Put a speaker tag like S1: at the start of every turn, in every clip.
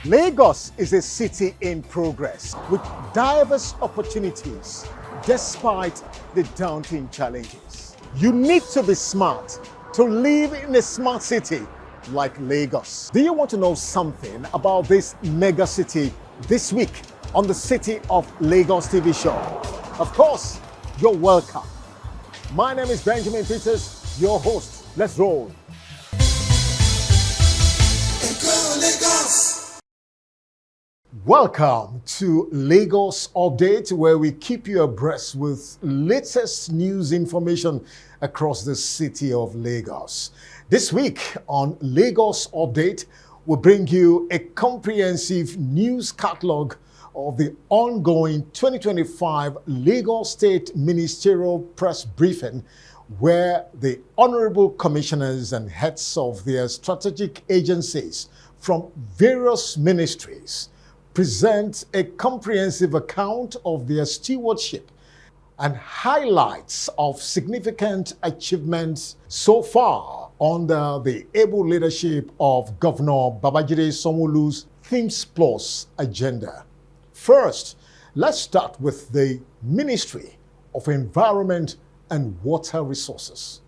S1: Lagos is a city in progress with diverse opportunities despite the daunting challenges. You need to be smart to live in a smart city like Lagos. Do you want to know something about this mega city this week on the City of Lagos TV show? Of course, you're welcome. My name is Benjamin Peters, your host. Let's roll. Welcome to Lagos Update, where we keep you abreast with latest news information across the city of Lagos. This week on Lagos Update, we bring you a comprehensive news catalog of the ongoing 2025 Lagos State Ministerial Press Briefing, where the honorable commissioners and heads of their strategic agencies from various ministries present a comprehensive account of their stewardship and highlights of significant achievements so far under the able leadership of Governor Babajide Sanwo-Olu's Themes Plus agenda. First, let's start with the Ministry of Environment and Water Resources.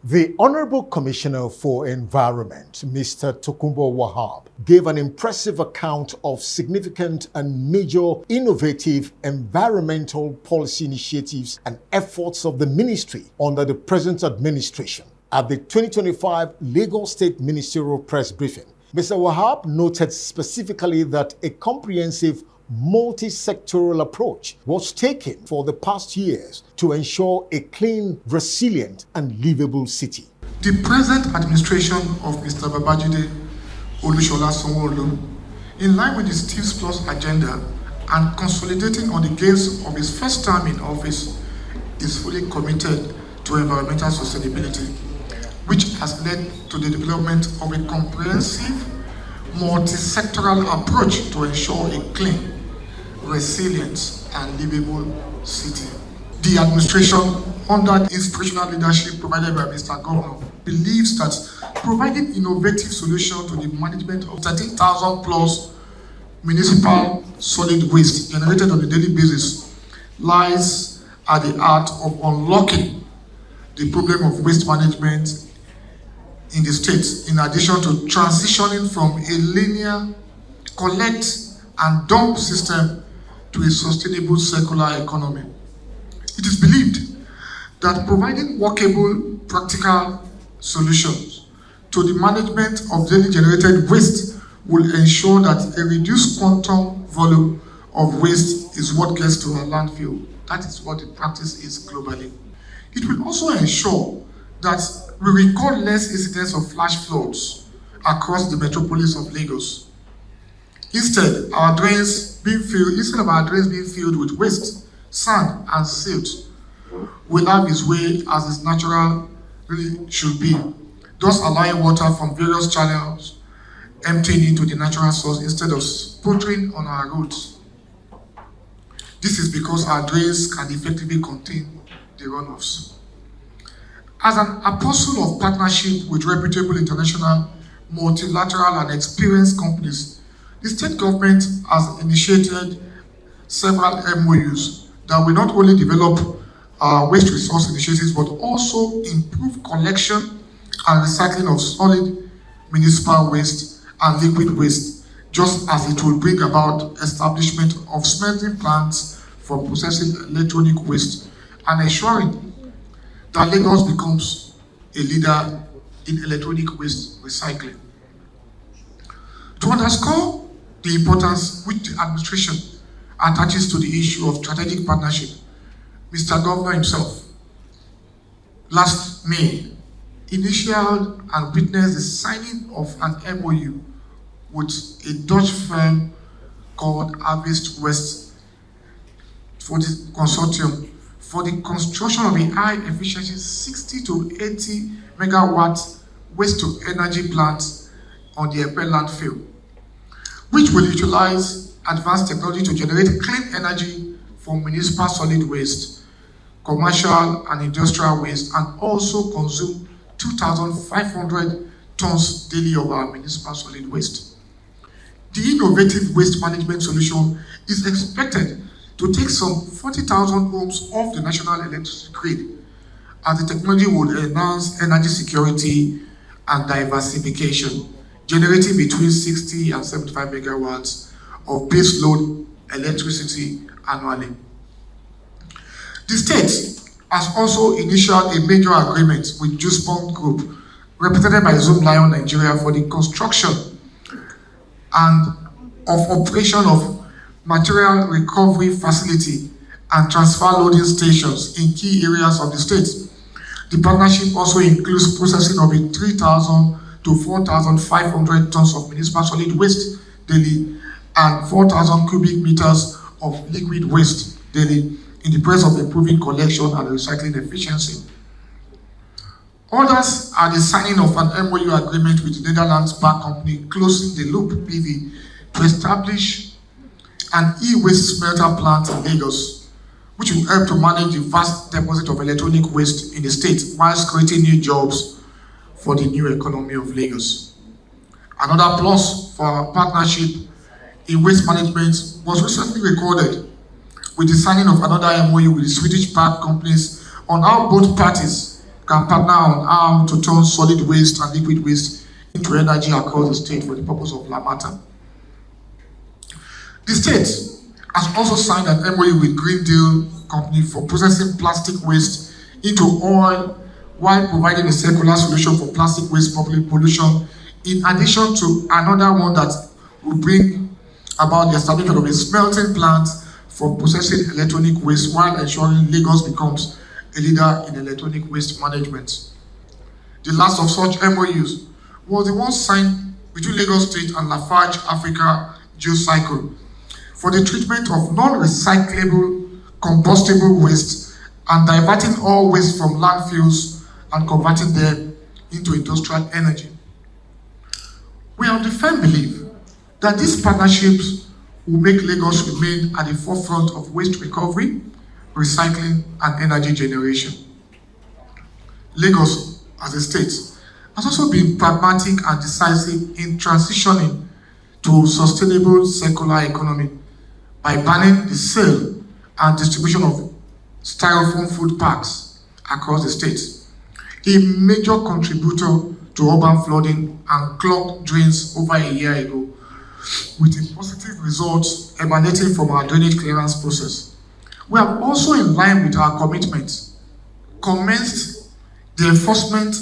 S1: The Honorable Commissioner for Environment, Mr. Tokunbo Wahab, gave an impressive account of significant and major innovative environmental policy initiatives and efforts of the ministry under the present administration. At the 2025 Lagos State Ministerial Press Briefing, Mr. Wahab noted specifically that a comprehensive multi-sectoral approach was taken for the past years to ensure a clean, resilient, and livable city.
S2: The present administration of Mr. Babajide Olusola Sanwo-Olu, in line with his Themes Plus agenda and consolidating on the gains of his first term in office, is fully committed to environmental sustainability, which has led to the development of a comprehensive multi-sectoral approach to ensure a clean, resilient, and livable city. The administration, under the inspirational leadership provided by Mr. Governor, believes that providing innovative solutions to the management of 13,000 plus municipal solid waste generated on a daily basis lies at the heart of unlocking the problem of waste management in the state, in addition to transitioning from a linear collect and dump system to a sustainable circular economy. It is believed that providing workable, practical solutions to the management of daily generated waste will ensure that a reduced quantum volume of waste is what gets to a landfill. That is what the practice is globally. It will also ensure that we record less incidents of flash floods across the metropolis of Lagos. Instead of our drains being filled with waste, sand, and silt, will have its way as its natural really should be, thus allowing water from various channels emptying into the natural source instead of sputtering on our roads. This is because our drains can effectively contain the runoffs. As an apostle of partnership with reputable international, multilateral, and experienced companies, the state government has initiated several MOUs that will not only develop waste resource initiatives, but also improve collection and recycling of solid municipal waste and liquid waste, just as it will bring about establishment of smelting plants for processing electronic waste and ensuring that Lagos becomes a leader in electronic waste recycling. To underscore the importance which the administration attaches to the issue of strategic partnership, Mr. Governor himself, last May, initialed and witnessed the signing of an MOU with a Dutch firm called Harvest West for the consortium for the construction of a high efficiency 60 to 80 megawatt waste-to-energy plants on the Epe landfill, which will utilize advanced technology to generate clean energy from municipal solid waste, commercial and industrial waste, and also consume 2,500 tons daily of our municipal solid waste. The innovative waste management solution is expected to take some 40,000 homes off the national electricity grid, as the technology would enhance energy security and diversification, generating between 60 and 75 megawatts of base load electricity annually. The state has also initiated a major agreement with Juspont Group, represented by Zoom Lion Nigeria, for the construction and of operation of material recovery facility and transfer loading stations in key areas of the state. The partnership also includes processing of 3,000 to 4,500 tons of municipal solid waste daily and 4,000 cubic meters of liquid waste daily, in the process of improving collection and recycling efficiency. Others are the signing of an MOU agreement with the Netherlands-backed company Closing the Loop PV to establish an e-waste smelter plant in Lagos, which will help to manage the vast deposit of electronic waste in the state whilst creating new jobs for the new economy of Lagos. Another plus for our partnership in waste management was recently recorded with the signing of another MOU with the Swedish-backed companies on how both parties can partner on how to turn solid waste and liquid waste into energy across the state for the purpose of Lamata. The state has also signed an MOU with Green Deal Company for processing plastic waste into oil while providing a circular solution for plastic waste pollution, in addition to another one that will bring about the establishment of a smelting plant for processing electronic waste while ensuring Lagos becomes a leader in electronic waste management. The last of such MOUs was the one signed between Lagos State and Lafarge Africa Geocycle for the treatment of non-recyclable combustible waste and diverting all waste from landfills and converting them into industrial energy. We have the firm belief that these partnerships will make Lagos remain at the forefront of waste recovery, recycling, and energy generation. Lagos, as a state, has also been pragmatic and decisive in transitioning to sustainable circular economy by banning the sale and distribution of styrofoam food packs across the state, a major contributor to urban flooding and clogged drains over a year ago, with a positive result emanating from our drainage clearance process. We have also, in line with our commitment, commenced the enforcement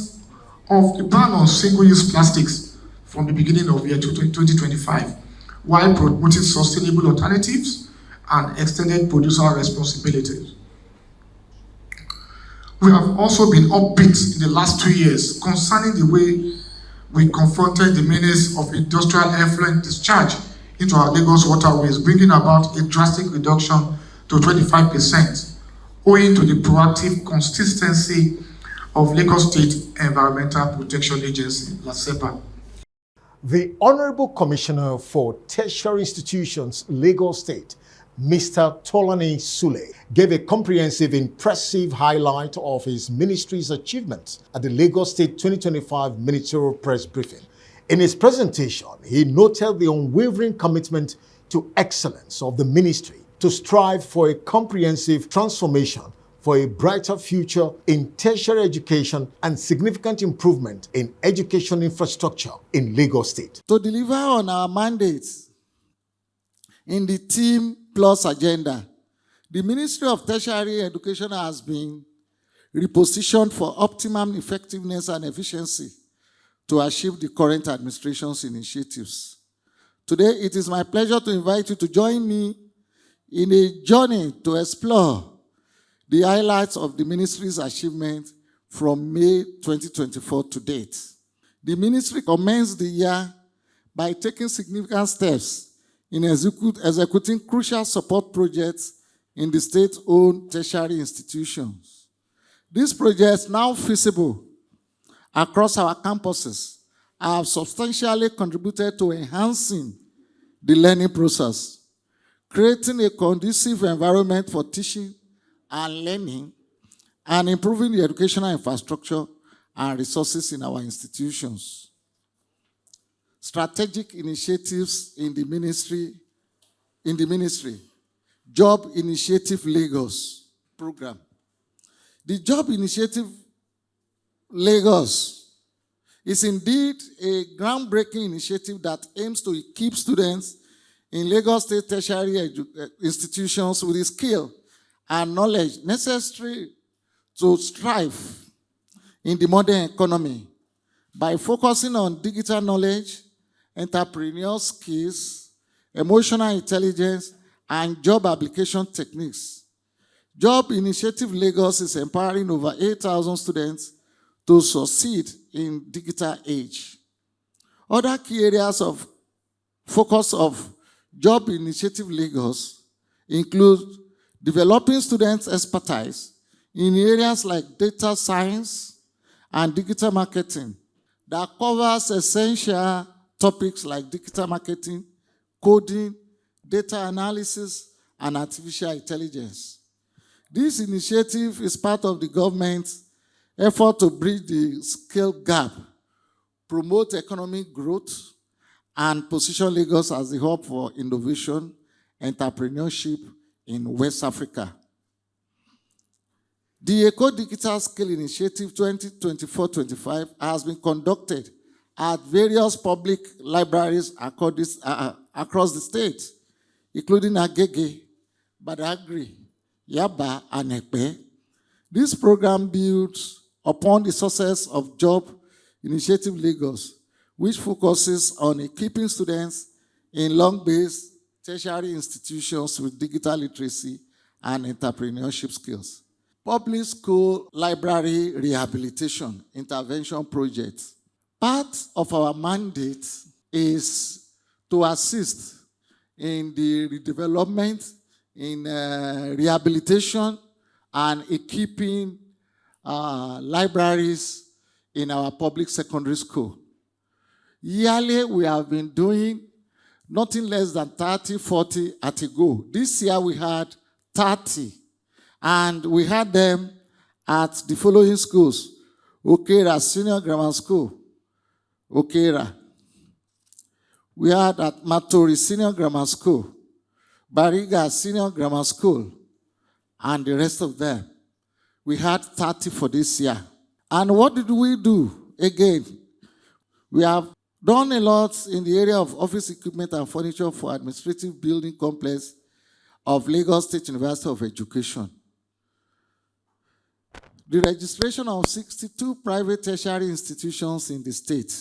S2: of the ban on single-use plastics from the beginning of year 2025, while promoting sustainable alternatives and extended producer responsibilities. We have also been upbeat in the last 2 years concerning the way we confronted the menace of industrial effluent discharge into our Lagos waterways, bringing about a drastic reduction to 25%, owing to the proactive consistency of Lagos State Environmental Protection Agency, LASEPA.
S1: The Honorable Commissioner for Tertiary Institutions, Lagos State, Mr. Tolani Sule, gave a comprehensive, impressive highlight of his ministry's achievements at the Lagos State 2025 Ministerial Press Briefing. In his presentation, he noted the unwavering commitment to excellence of the ministry to strive for a comprehensive transformation for a brighter future in tertiary education and significant improvement in education infrastructure in Lagos State.
S3: To deliver on our mandates in the Team Plus agenda, the Ministry of Tertiary Education has been repositioned for optimum effectiveness and efficiency to achieve the current administration's initiatives. Today, it is my pleasure to invite you to join me in a journey to explore the highlights of the ministry's achievement from May 2024 to date. The ministry commenced the year by taking significant steps in executing crucial support projects in the state-owned tertiary institutions. These projects, now feasible, across our campuses have substantially contributed to enhancing the learning process, creating a conducive environment for teaching and learning, and improving the educational infrastructure and resources in our institutions. Strategic initiatives in the ministry, Job Initiative Lagos program. The Job Initiative Lagos is indeed a groundbreaking initiative that aims to equip students in Lagos State tertiary institutions with the skill and knowledge necessary to strive in the modern economy by focusing on digital knowledge, entrepreneurial skills, emotional intelligence, and job application techniques. Job Initiative Lagos is empowering over 8,000 students to succeed in digital age. Other key areas of focus of Job Initiative Lagos include developing students' expertise in areas like data science and digital marketing that covers essential topics like digital marketing, coding, data analysis, and artificial intelligence. This initiative is part of the government's effort to bridge the skill gap, promote economic growth, and position Lagos as the hub for innovation, entrepreneurship in West Africa. The Eco Digital Skill Initiative 2024-25 has been conducted at various public libraries across the state, including Agege, Badagry, Yaba, and Ekpe. This program builds upon the success of Job Initiative Lagos, which focuses on equipping students in long-based tertiary institutions with digital literacy and entrepreneurship skills. Public school library rehabilitation intervention projects. Part of our mandate is to assist in the redevelopment, in rehabilitation, and equipping libraries in our public secondary school. Yearly, we have been doing nothing less than 30, 40 at a go. This year, we had 30, and we had them at the following schools: Okera Senior Grammar School, Okera. We had at Matori Senior Grammar School, Bariga Senior Grammar School, and the rest of them. We had 30 for this year. And what did we do? Again, we have done a lot in the area of office equipment and furniture for administrative building complex of Lagos State University of Education. The registration of 62 private tertiary institutions in the state.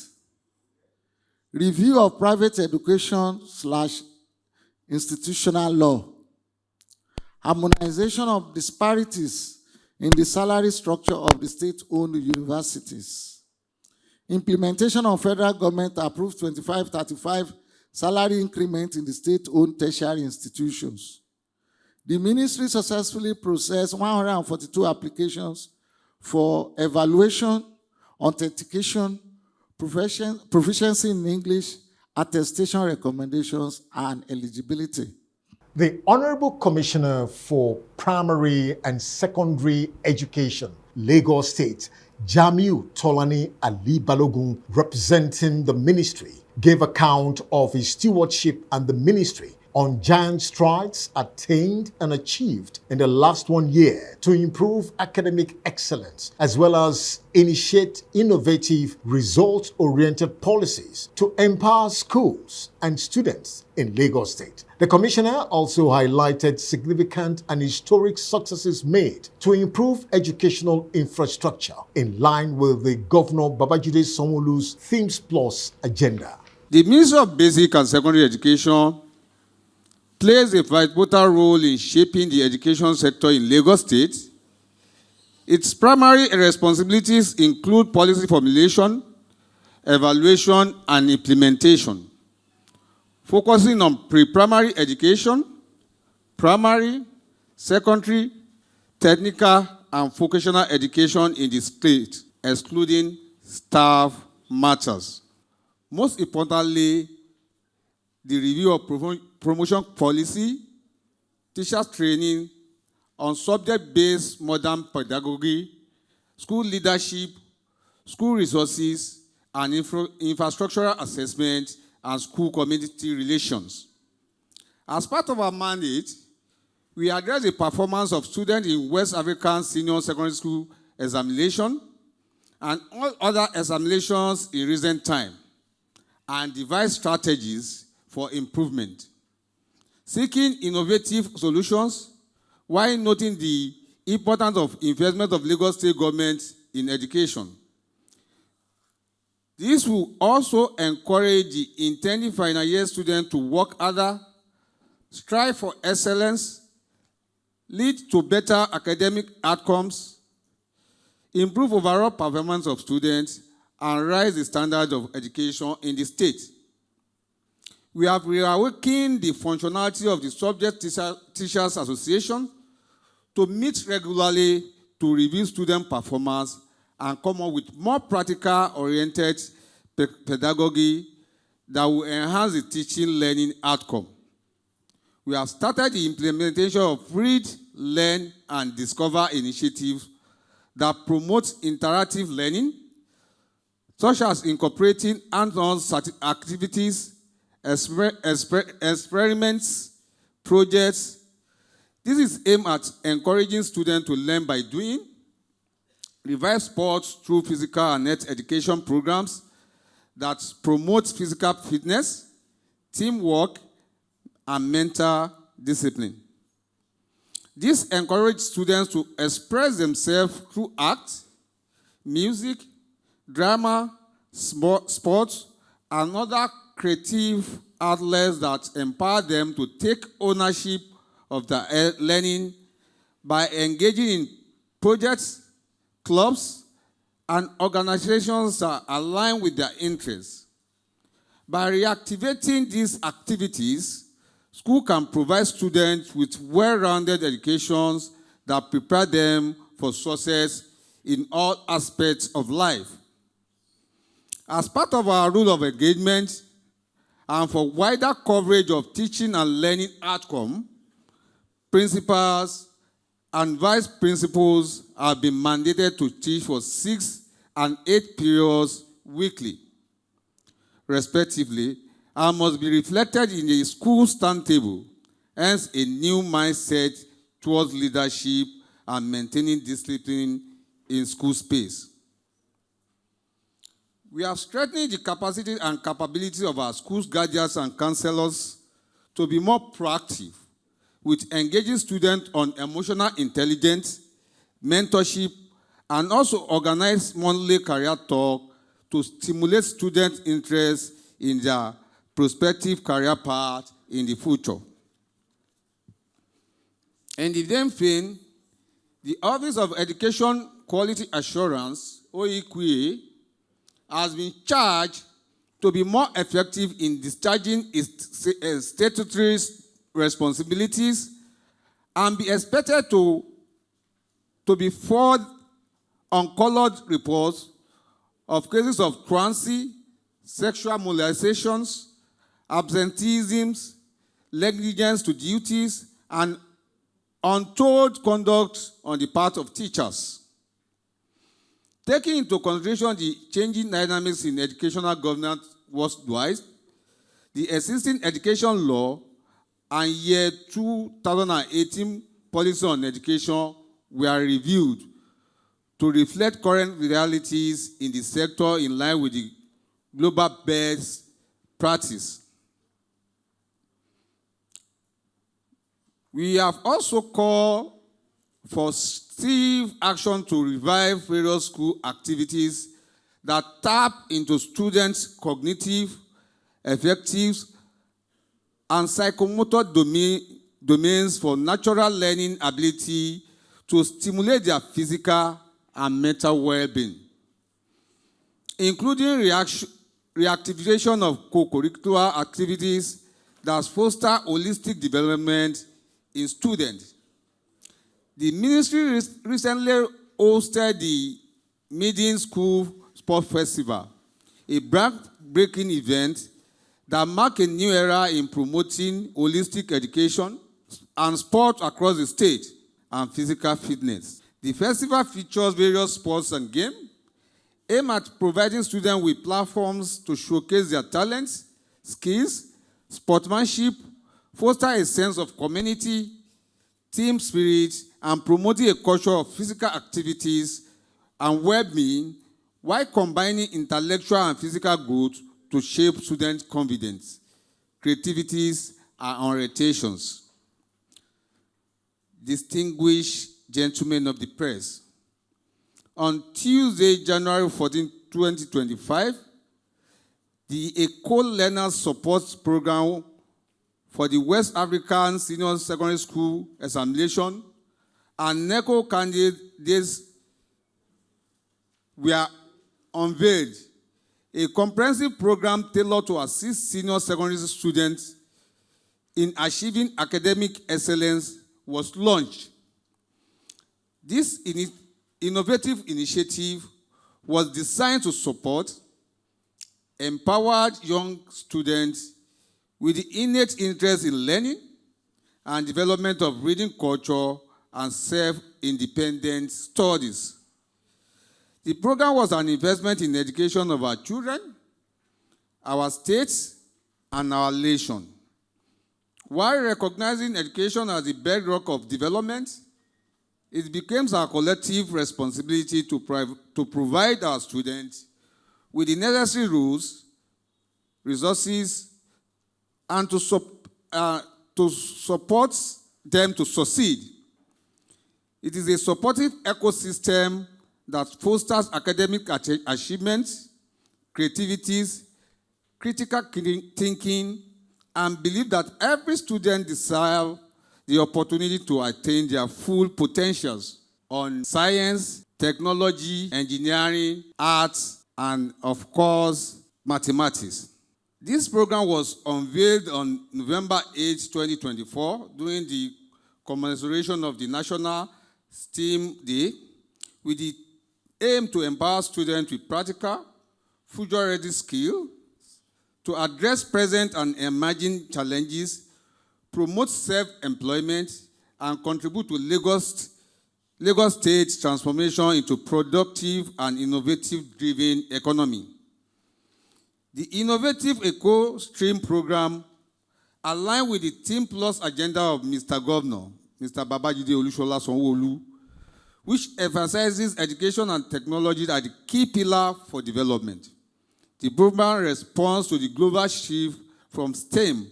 S3: Review of private education/institutional law. Harmonization of disparities in the salary structure of the state-owned universities. Implementation of federal government-approved 25-35 salary increment in the state-owned tertiary institutions. The ministry successfully processed 142 applications for evaluation, authentication, proficiency in English, attestation recommendations, and eligibility.
S1: The Honorable Commissioner for Primary and Secondary Education, Lagos State, Jamiu Tolani Ali Balogun, representing the ministry, gave account of his stewardship and the ministry on giant strides attained and achieved in the last 1 year to improve academic excellence, as well as initiate innovative, result-oriented policies to empower schools and students in Lagos State. The Commissioner also highlighted significant and historic successes made to improve educational infrastructure in line with the Governor Babajide Sanwo-Olu's Themes Plus agenda.
S4: The Ministry of Basic and Secondary Education plays a vital role in shaping the education sector in Lagos State. Its primary responsibilities include policy formulation, evaluation, and implementation, focusing on pre-primary education, primary, secondary, technical, and vocational education in the state, excluding staff matters. Most importantly, the review of promotion policy, teachers training on subject-based modern pedagogy, school leadership, school resources, and infrastructural assessment, and school community relations. As part of our mandate, we address the performance of students in West African Senior Secondary School examination and all other examinations in recent time, and devise strategies for improvement, seeking innovative solutions while noting the importance of investment of Lagos State government in education. This will also encourage the intending final year students to work harder, strive for excellence, lead to better academic outcomes, improve overall performance of students, and raise the standard of education in the state. We have reawakened the functionality of the Subject Teachers Association to meet regularly to review student performance and come up with more practical-oriented pedagogy that will enhance the teaching learning outcome. We have started the implementation of Read, Learn, and Discover initiatives that promote interactive learning, such as incorporating hands-on activities, experiments, projects. This is aimed at encouraging students to learn by doing, revive sports through physical and health education programs that promote physical fitness, teamwork, and mental discipline. This encourages students to express themselves through art, music, drama, sports, and other creative outlets that empower them to take ownership of their learning by engaging in projects, clubs, and organizations that align with their interests. By reactivating these activities, school can provide students with well-rounded educations that prepare them for success in all aspects of life. As part of our rule of engagement and for wider coverage of teaching and learning outcome, principals and vice principals have been mandated to teach for 6 and 8 periods weekly, respectively, and must be reflected in the school's timetable, hence a new mindset towards leadership and maintaining discipline in school space. We have strengthened the capacity and capability of our schools, guardians, and counselors to be more proactive with engaging students on emotional intelligence, mentorship, and also organize monthly career talk to stimulate students' interest in their prospective career path in the future. In the same vein, the Office of Education Quality Assurance, OEQA, has been charged to be more effective in discharging its statutory responsibilities and be expected to be forwarded uncolored reports of cases of truancy, sexual molestations, absenteeisms, negligence to duties, and untold conduct on the part of teachers. Taking into consideration the changing dynamics in educational governance worldwide, the existing education law and year 2018 policy on education were reviewed to reflect current realities in the sector in line with the global best practice. We have also called for stiff action to revive various school activities that tap into students' cognitive, affective, and psychomotor domains for natural learning ability to stimulate their physical and mental well-being, including reactivation of co-curricular activities that foster holistic development in students. The ministry recently hosted the Maiden School Sport Festival, a groundbreaking event that marked a new era in promoting holistic education and sport across the state and physical fitness. The festival features various sports and games aimed at providing students with platforms to showcase their talents, skills, sportsmanship, foster a sense of community, team spirit, and promoting a culture of physical activities and well-being while combining intellectual and physical growth to shape student confidence, creativities, and orientations. Distinguished gentlemen of the press, on Tuesday, January 14, 2025, the ECO Learners Support Program for the West African Senior Secondary School Examination and NECO candidates were unveiled. A comprehensive program tailored to assist senior secondary students in achieving academic excellence was launched. This innovative initiative was designed to support empowered young students with the innate interest in learning and development of reading culture and self-independent studies. The program was an investment in education of our children, our states, and our nation. While recognizing education as the bedrock of development, it becomes our collective responsibility to provide our students with the necessary rules, resources, and to support them to succeed. It is a supportive ecosystem that fosters academic achievements, creativities, critical thinking, and believe that every student deserves the opportunity to attain their full potentials on science, technology, engineering, arts, and of course, mathematics. This program was unveiled on November 8, 2024, during the commemoration of the National STEAM Day, with the aim to empower students with practical, future-ready skills to address present and emerging challenges, promote self-employment, and contribute to Lagos State's transformation into productive and innovative-driven economy. The innovative Eco-Stream program aligns with the Team Plus agenda of Mr. Governor, Mr. Babajide Olusola Sanwo-Olu, which emphasizes education and technology as the key pillar for development. The program responds to the global shift from STEM,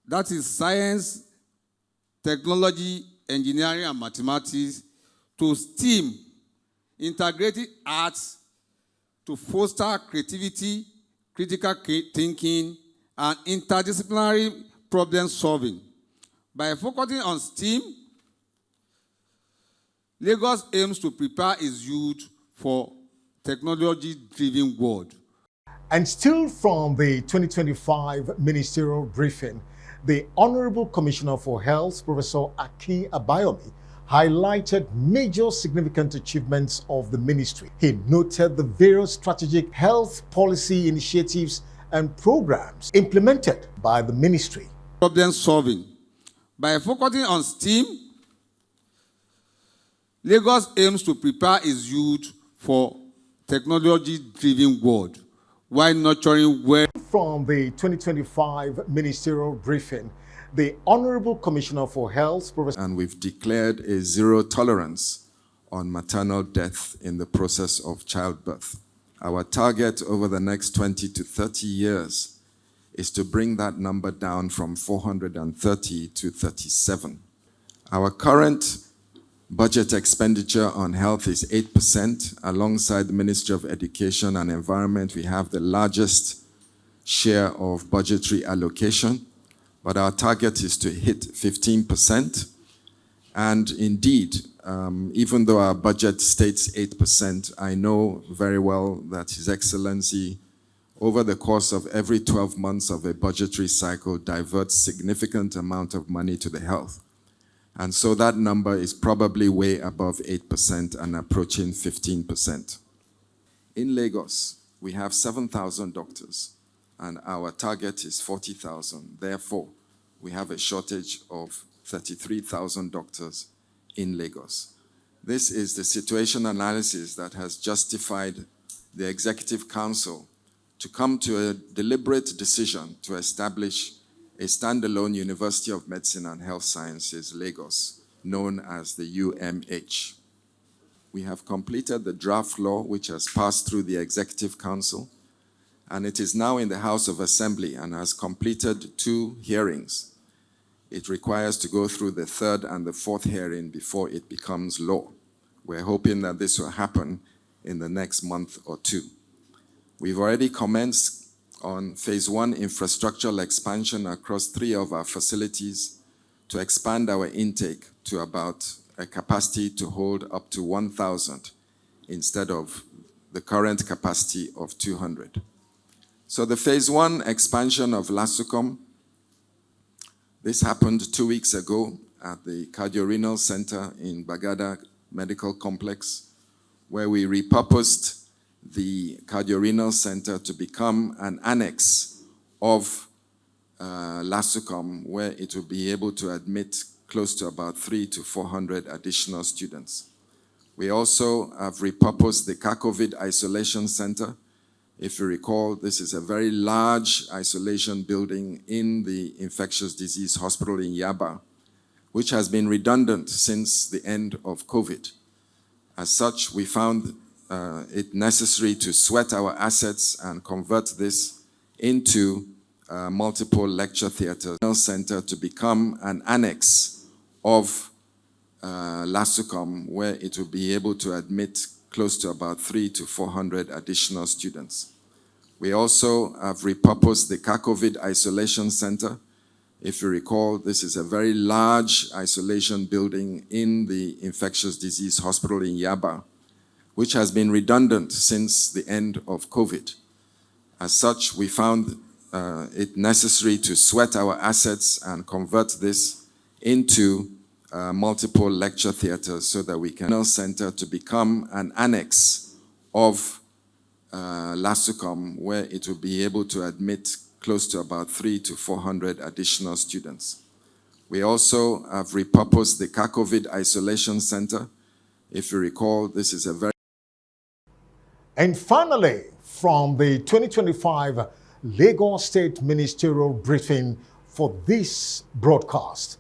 S4: that is science, technology, engineering, and mathematics, to STEAM, integrated arts, to foster creativity, critical thinking, and interdisciplinary problem solving. By focusing on STEAM, Lagos aims to prepare its youth for technology-driven world.
S1: And still from the 2025 ministerial briefing, the Honorable Commissioner for Health, Professor Aki Abayomi, highlighted major significant achievements of the ministry. He noted the various strategic health policy initiatives and programs implemented by the ministry.
S4: Problem solving. By focusing on STEAM, Lagos aims to prepare its youth for technology-driven world while nurturing well.
S1: From the 2025 ministerial briefing, the Honorable Commissioner for Health, Professor...
S5: And we've declared a zero tolerance on maternal death in the process of childbirth. Our target over the next 20 to 30 years is to bring that number down from 430 to 37. Our current budget expenditure on health is 8%. Alongside the Ministry of Education and Environment, we have the largest share of budgetary allocation, but our target is to hit 15%. And indeed, even though our budget states 8%, I know very well that His Excellency, over the course of every 12 months of a budgetary cycle, diverts significant amount of money to the health. And so that number is probably way above 8% and approaching 15%. In Lagos, we have 7,000 doctors, and our target is 40,000. Therefore, we have a shortage of 33,000 doctors in Lagos. This is the situation analysis that has justified the Executive Council to come to a deliberate decision to establish a standalone University of Medicine and Health Sciences, Lagos, known as the UMH. We have completed the draft law which has passed through the Executive Council, and it is now in the House of Assembly and has completed 2 hearings. It requires to go through the 3rd and the 4th hearing before it becomes law. We're hoping that this will happen in the next month or 2. We've already commenced on phase 1 infrastructural expansion across 3 of our facilities to expand our intake to about a capacity to hold up to 1,000 instead of the current capacity of 200. So the phase 1 expansion of LASUCOM, this happened 2 weeks ago at the Cardiorenal Center in Bagada Medical Complex, where we repurposed the Cardiorenal Center to become an annex of LASUCOM, where it will be able to admit close to about 300 to 400 additional students. We also have repurposed the COVID Isolation Center. If you recall, this is a very large isolation building in the infectious disease hospital in Yaba, which has been redundant since the end of COVID. As such, we found it necessary to sweat our assets and convert this into multiple lecture theaters center to become an annex of LASUCOM, where it will be able to admit close to about 300 to 400 additional students. We also have repurposed the COVID Isolation Center. If you recall, this is a very large isolation building in the infectious disease hospital in Yaba, which has been redundant since the end of COVID. As such, we found it necessary to sweat our assets and convert this into multiple lecture theaters so that we can center to become an annex of LASUCOM, where it will be able to admit close to about 300 to 400 additional students. We also have repurposed the COVID Isolation Center. If you recall, this is a very...
S1: And finally, from the 2025 Lagos State Ministerial Briefing for this broadcast,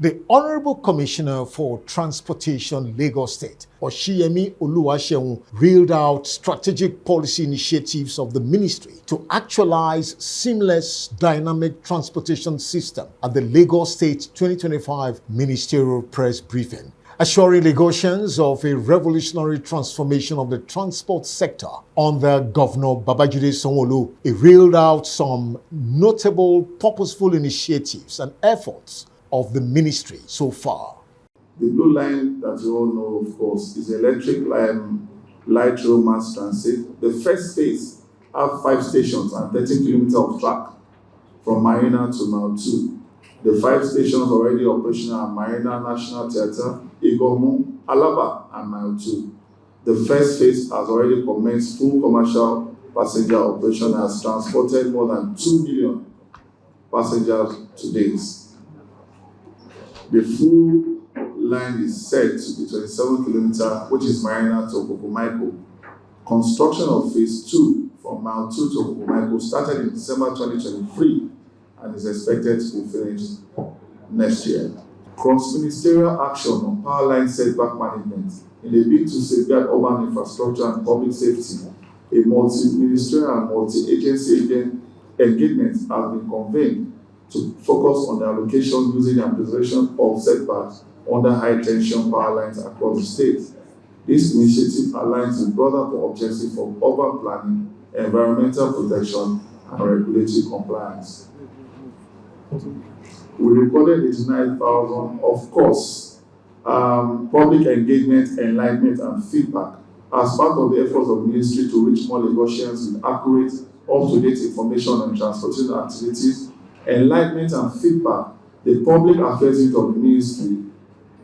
S1: the Honorable Commissioner for Transportation, Lagos State, Oshiyemi Oluwaseun, reeled out strategic policy initiatives of the ministry to actualize seamless dynamic transportation system at the Lagos State 2025 Ministerial Press Briefing, assuring Lagosians of a revolutionary transformation of the transport sector under Governor Babajide Sanwo-Olu. He reeled out some notable purposeful initiatives and efforts of the ministry so far.
S6: The blue line that you all know, of course, is the electric line light rail mass transit. The first phase have 5 stations and 13 kilometers of track from Marina to Mile 2. The 5 stations already operational are Marina National Theatre, Igomu, Alaba, and Mile 2. The first phase has already commenced full commercial passenger operation and has transported more than 2 million passengers to date. The full line is set to be 27 kilometers, which is Marina to Okokomaiko. Construction of phase 2 from Mile 2 to Okokomaiko started in December 2023 and is expected to be finished next year. Cross-ministerial action on power line setback management in a bid to safeguard urban infrastructure and public safety. A multi-ministerial and multi-agency engagement has been convened to focus on the allocation, usage, and preservation of setbacks under high-tension power lines across the state. This initiative aligns with broader objectives of urban planning, environmental protection, and regulatory compliance. We recorded 89,000, of course, public engagement, enlightenment, and feedback as part of the efforts of the ministry to reach more Lagosians with accurate, up-to-date information on transportation activities, enlightenment, and feedback. The public affairs unit of the ministry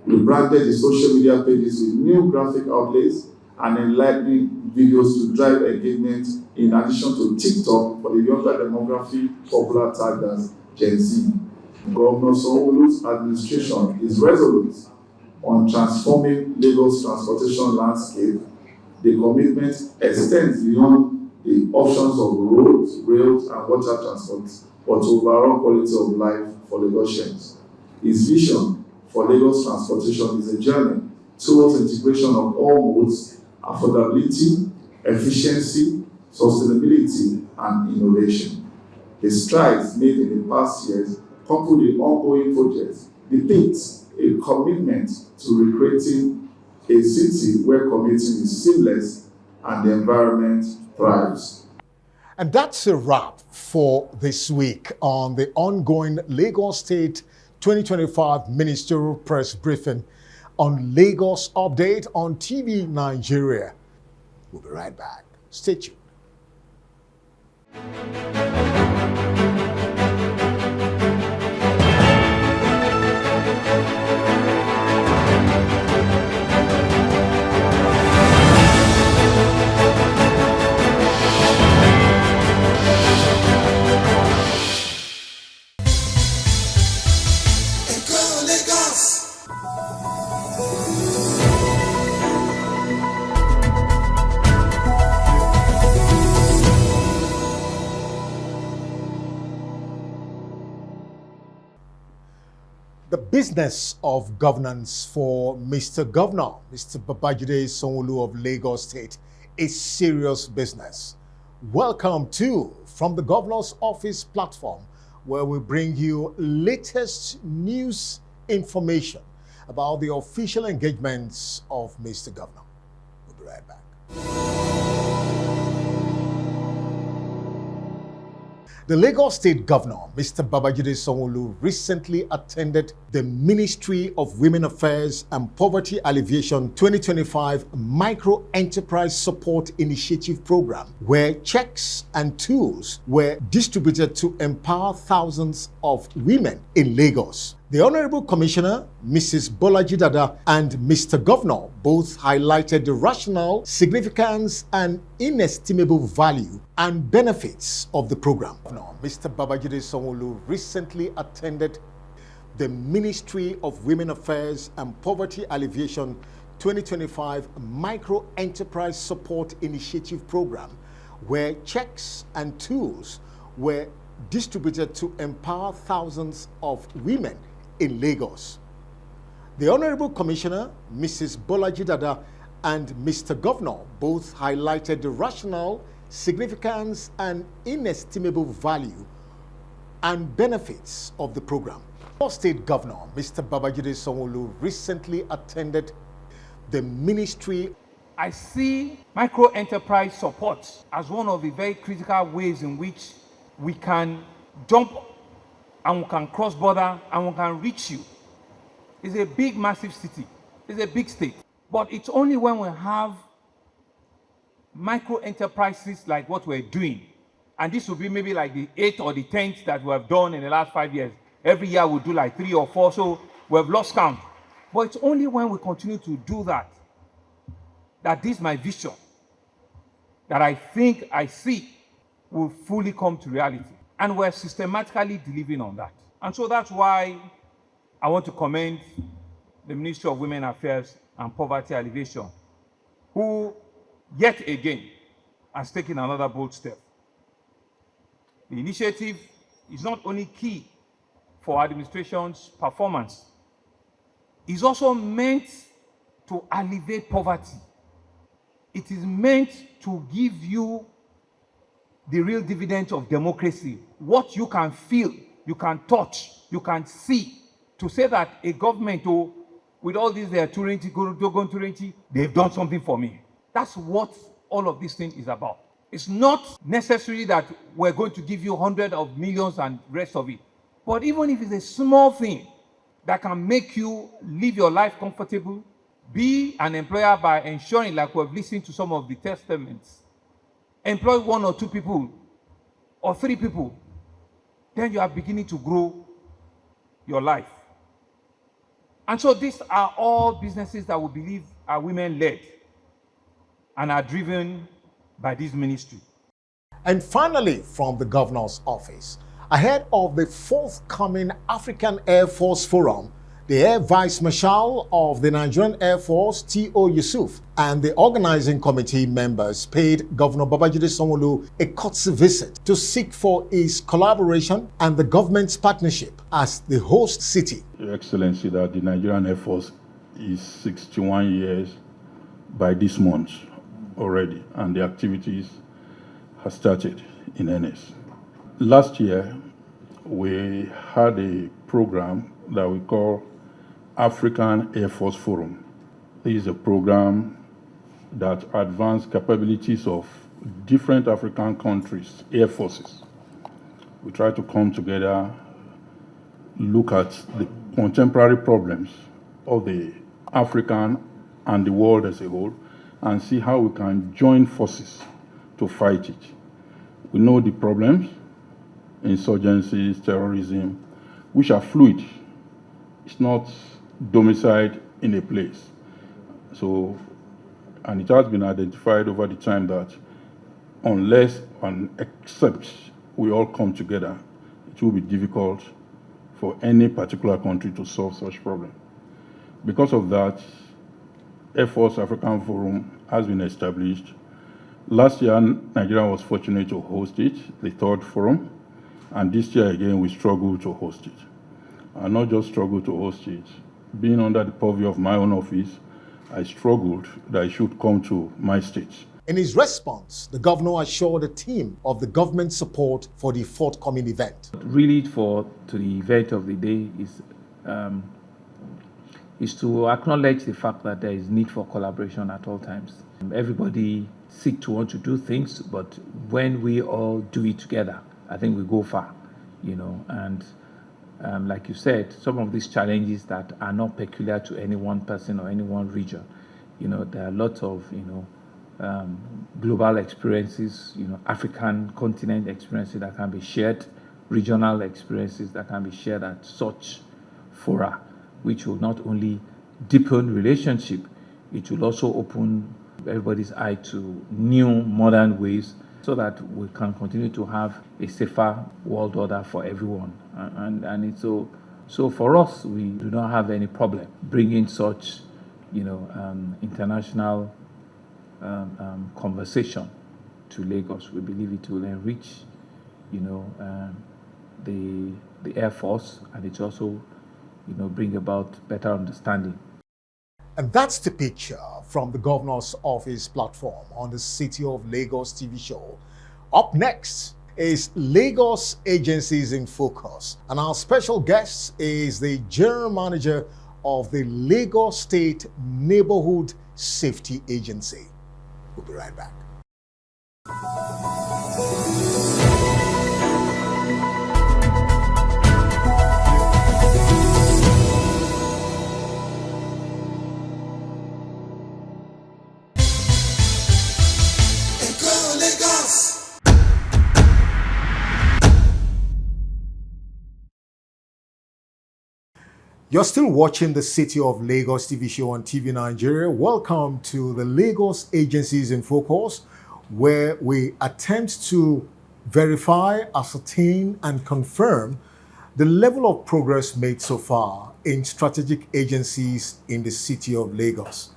S6: rebranded the social media pages with new graphic outlets and enlightening videos to drive engagement in addition to TikTok for the younger demography popular tagged as Gen Z. Governor Sanwo-Olu's administration is resolute on transforming Lagos transportation landscape. The commitment extends beyond the options of roads, rails, and water transport, but to overall quality of life for Lagosians. His vision for Lagos transportation is a journey towards integration of all modes, affordability, efficiency, sustainability, and innovation. The strides made in the past years, coupled with ongoing projects, depict a commitment to recreating a city where commuting is seamless and the environment thrives.
S1: And that's a wrap for this week on the ongoing Lagos State 2025 Ministerial Press Briefing on Lagos Update on TV Nigeria. We'll be right back. Stay tuned. The business of governance for Mr. Governor, Mr. Babajide Sanwo-Olu of Lagos State, is serious business. Welcome to From the Governor's Office platform, where we bring you latest news information about the official engagements of Mr. Governor. We'll be right back. The Lagos State Governor, Mr. Babajide Sanwo-Olu, recently attended the Ministry of Women Affairs and Poverty Alleviation 2025 Micro Enterprise Support Initiative Program, where checks and tools were distributed to empower thousands of women in Lagos. The Honorable Commissioner, Mrs. Bolaji Dada, and Mr. Governor both highlighted the rationale, significance, and inestimable value and benefits of the program. Mr. Babajide Sanwo-Olu recently attended the Ministry of Women Affairs and Poverty Alleviation 2025 Micro Enterprise Support Initiative Program, where checks and tools were distributed to empower thousands of women in Lagos. The Honorable Commissioner, Mrs. Bolaji Dada, and Mr. Governor both highlighted the rationale, significance, and inestimable value and benefits of the program. Lagos State Governor, Mr. Babajide Sanwo-Olu, recently attended the Ministry.
S7: I see micro-enterprise support as one of the very critical ways in which we can jump and we can cross border and we can reach you. It's a big, massive city. It's a big state. But it's only when we have micro enterprises like what we're doing, and this will be maybe like the 8th or the 10th that we have done in the last 5 years. Every year we'll do like 3 or 4, so we've lost count. But it's only when we continue to do that, that this my vision, that I think I see, will fully come to reality. And we're systematically delivering on that. And so that's why I want to commend the Ministry of Women Affairs and Poverty Alleviation, who yet again has taken another bold step. The initiative is not only key for administration's performance, it's also meant to alleviate poverty. It is meant to give you the real dividend of democracy, what you can feel, you can touch, you can see, to say that a government, with all these they've done something for me. That's what all of this thing is about. It's not necessary that we're going to give you hundreds of millions and rest of it. But even if it's a small thing that can make you live your life comfortable, be an employer by ensuring, like we've listened to some of the testaments, employ 1 or 2 people or 3 people, then you are beginning to grow your life. And so these are all businesses that we believe are women-led. and are driven by this ministry.
S1: And finally, from the governor's office, ahead of the forthcoming African Air Force Forum, the Air Vice Marshal of the Nigerian Air Force, T.O. Yusuf, and the organizing committee members paid Governor Babajide Sanwo-Olu a courtesy visit to seek for his collaboration and the government's partnership as the host city.
S8: Your Excellency, that the Nigerian Air Force is 61 years by this month already, and the activities have started in earnest. Last year, we had a program that we call African Air Force Forum. This is a program that advanced capabilities of different African countries' air forces. We try to come together, look at the contemporary problems of the African and the world as a whole, and see how we can join forces to fight it. We know the problems, insurgencies, terrorism, which are fluid. It's not domiciled in a place. So, and it has been identified over the time that unless and except we all come together, it will be difficult for any particular country to solve such problem. Because of that, Air Force African Forum has been established. Last year, Nigeria was fortunate to host it, the third forum, and this year again we struggled to host it. And not just struggled to host it, being under the purview of my own office, I struggled that it should come to my state.
S1: In his response, the governor assured the team of the government support for the forthcoming event.
S9: Really, to the event of the day is to acknowledge the fact that there is need for collaboration at all times. Everybody seek to want to do things, but when we all do it together, I think we go far, and like you said, some of these challenges that are not peculiar to any one person or any one region, there are lots of, global experiences, African continent experiences that can be shared, regional experiences that can be shared at such fora, which will not only deepen relationship, it will also open everybody's eye to new modern ways so that we can continue to have a safer world order for everyone. And it's so for us, we do not have any problem bringing such, international conversation to Lagos. We believe it will enrich, the Air Force, and it also, bring about better understanding.
S1: And that's the picture from the governor's office platform on the City of Lagos TV show. Up next is Lagos Agencies in Focus. And our special guest is the General Manager of the Lagos State Neighborhood Safety Agency. We'll be right back. You're still watching the City of Lagos TV show on TV Nigeria. Welcome to the Lagos Agencies in Focus, where we attempt to verify, ascertain, and confirm the level of progress made so far in strategic agencies in the City of Lagos.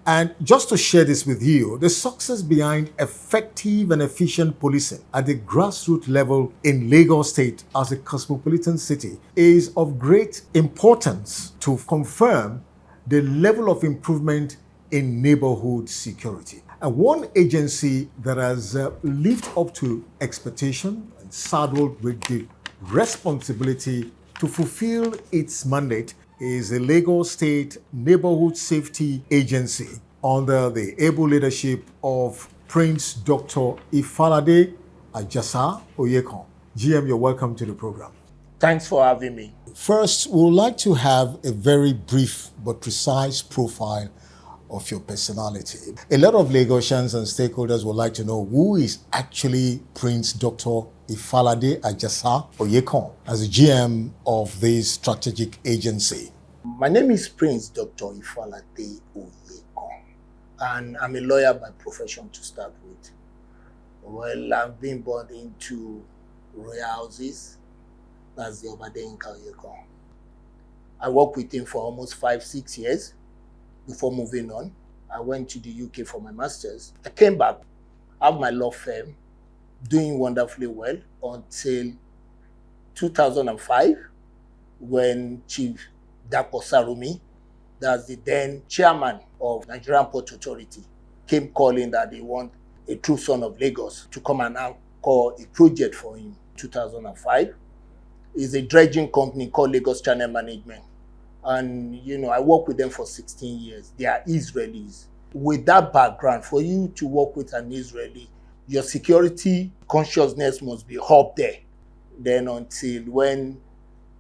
S1: And just to share this with you, the success behind effective and efficient policing at the grassroots level in Lagos State as a cosmopolitan city is of great importance to confirm the level of improvement in neighborhood security. And one agency that has lived up to expectation and saddled with the responsibility to fulfill its mandate is the Lagos State Neighborhood Safety Agency under the able leadership of Prince Dr. Ifalade Ajasa Oyekon. GM, you're welcome to the program.
S10: Thanks for having me.
S1: First, we would like to have a very brief but precise profile of your personality. A lot of Lagosians and stakeholders would like to know who is actually Prince Dr. Ifalade Ajasa Oyekon as the GM of this strategic agency.
S10: My name is Prince Dr. Ifalade Oyekon. and I'm a lawyer by profession to start with. Well, I've been born into royal houses. That's the Obade in Kauyeko. I worked with him for almost 5-6 years before moving on. I went to the UK for my master's. I came back, have my law firm, doing wonderfully well until 2005, when Chief Dapo Sarumi, that's the then chairman of Nigerian Port Authority, came calling that they want a true son of Lagos to come and call a project for him. 2005 is a dredging company called Lagos Channel Management. And, I worked with them for 16 years. They are Israelis. With that background, for you to work with an Israeli, your security consciousness must be up there. Then until when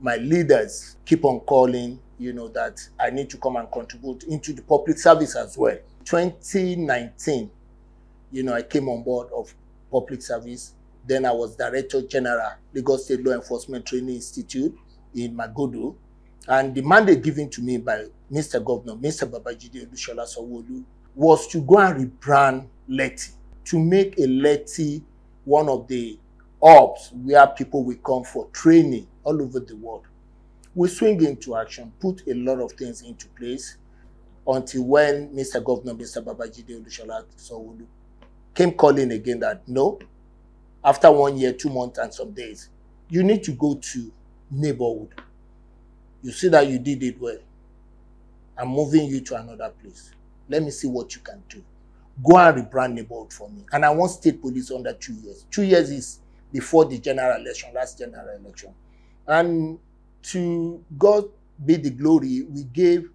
S10: my leaders keep on calling, that I need to come and contribute into the public service as well. 2019, I came on board of public service. Then I was Director General, Lagos State Law Enforcement Training Institute in Magodo. And the mandate given to me by Mr. Governor, Mr. Babajide Olushola Sanwo-Olu, was to go and rebrand Leti, to make a Leti one of the hubs where people will come for training all over the world. We swing into action, put a lot of things into place until when Mr. Governor, Mr. Babajide Olushola Sanwo-Olu came calling again that no, after 1 year, 2 months and some days, you need to go to neighborhood. You see that you did it well. I'm moving you to another place. Let me see what you can do. Go and rebrand neighborhood for me. And I want state police under 2 years. 2 years is before the general election, last general election. And to God be the glory, we gave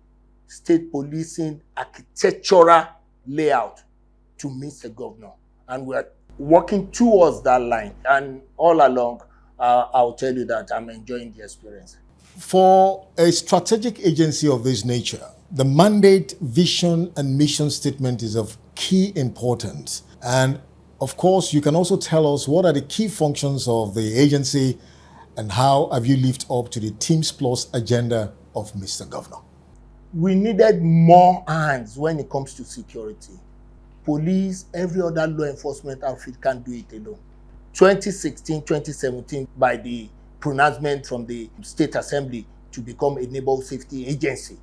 S10: state policing architectural layout to Mr. Governor. And we are working towards that line. And all along, I'll tell you that I'm enjoying the experience.
S1: For a strategic agency of this nature, the mandate, vision, and mission statement is of key importance. And of course, you can also tell us what are the key functions of the agency and how have you lived up to the Teams Plus agenda of Mr. Governor?
S10: We needed more hands when it comes to security. Police, every other law enforcement outfit can't do it alone. 2016, 2017, by the pronouncement from the State Assembly to become a neighborhood safety agency.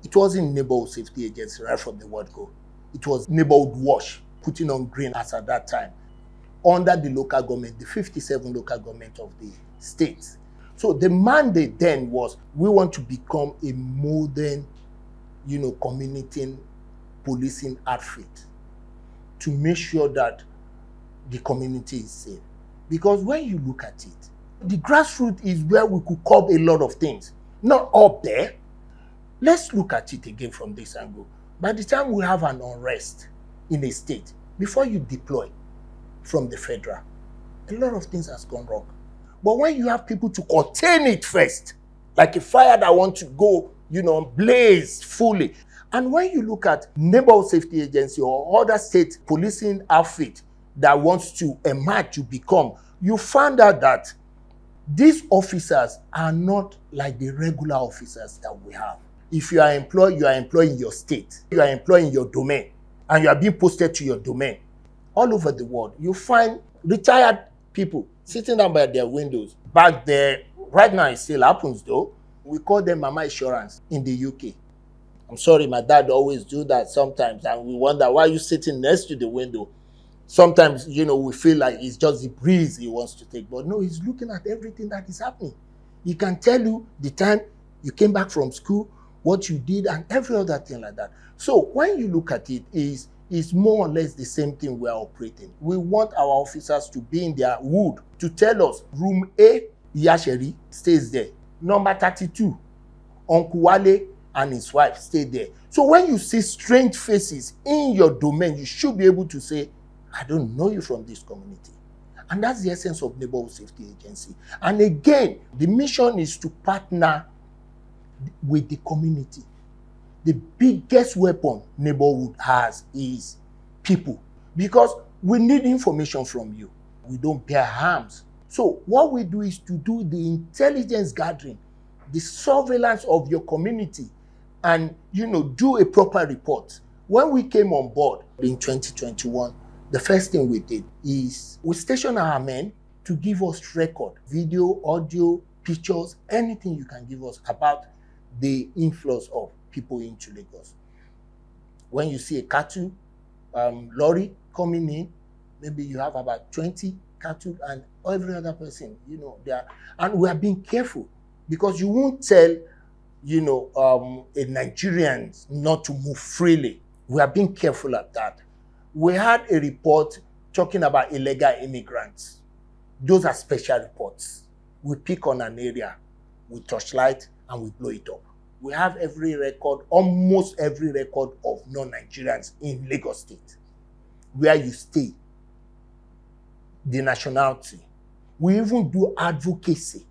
S10: It wasn't neighborhood safety agency right from the word go. It was neighborhood watch, putting on green as at that time, under the local government, the 57 local government of the states. So the mandate then was, we want to become a modern, community policing outfit to make sure that the community is safe. Because when you look at it, the grassroots is where we could curb a lot of things. Not up there. Let's look at it again from this angle. By the time we have an unrest in a state, before you deploy from the federal, a lot of things has gone wrong. But when you have people to contain it first, like a fire that wants to go, blaze fully. And when you look at neighborhood safety agency or other state policing outfit that wants to emerge to become, you find out that these officers are not like the regular officers that we have. If you are employed in your state. You are employed in your domain. And you are being posted to your domain. All over the world, you find retired people sitting down by their windows. Back there, right now it still happens though. We call them Mama Insurance in the UK. I'm sorry, my dad always do that sometimes. And we wonder, why are you sitting next to the window? Sometimes, we feel like it's just the breeze he wants to take. But no, he's looking at everything that is happening. He can tell you the time you came back from school, what you did, and every other thing like that. So when you look at it, it's more or less the same thing we are operating. We want our officers to be in their wood, to tell us, room A, Yasheri stays there. Number 32, Uncle Wale and his wife stay there. So when you see strange faces in your domain, you should be able to say, I don't know you from this community. And that's the essence of Neighborhood Safety Agency. And again, the mission is to partner with the community. The biggest weapon neighborhood has is people. Because we need information from you. We don't bear arms. So what we do is to do the intelligence gathering, the surveillance of your community, and do a proper report When we came on board in 2021, the first thing we did is we stationed our men to give us record, video, audio, pictures, anything you can give us about the influx of people into Lagos. When you see a cattle lorry coming in, maybe you have about 20 cattle and every other person, there. And we are being careful because you won't tell, a Nigerian not to move freely. We are being careful at that. We had a report talking about illegal immigrants. Those are special reports. We pick on an area, we torchlight, and we blow it up. We have every record, almost every record of non-Nigerians in Lagos State, where you stay, the nationality. We even do advocacy.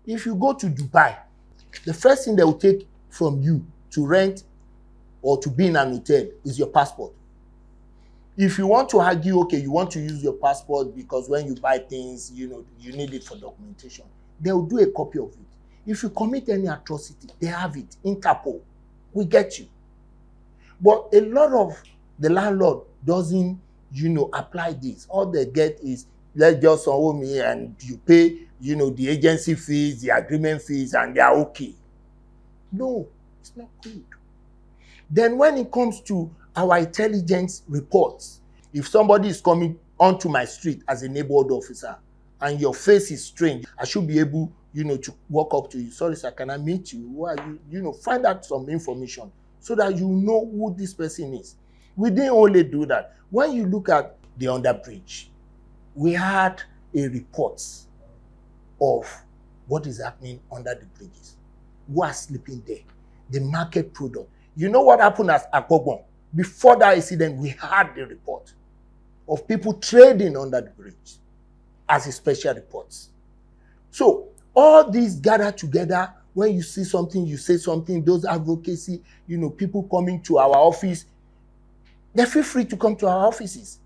S10: If you go to Dubai, the first thing they will take from you to rent or to be in an hotel is your passport. If you want to argue, okay, you want to use your passport because when you buy things, you need it for documentation, they will do a copy of it. If you commit any atrocity, they have it. Interpol, we get you. But a lot of the landlord doesn't, apply this. All they get is, let's just owe me and you pay, the agency fees, the agreement fees, and they are okay. No, it's not good. Then when it comes to our intelligence reports, if somebody is coming onto my street as a neighborhood officer and your face is strange, I should be able, to walk up to you. Sorry, sir, can I meet you? Who are you? Find out some information so that you know who this person is. We didn't only do that. When you look at the underbridge, we had a report of what is happening under the bridges. Who are sleeping there? The market product. You know what happened at Akpogbon? Before that incident, we had the report of people trading under the bridge as a special report. So all these gather together. When you see something, you say something, those advocacy, people coming to our office, they feel free to come to our offices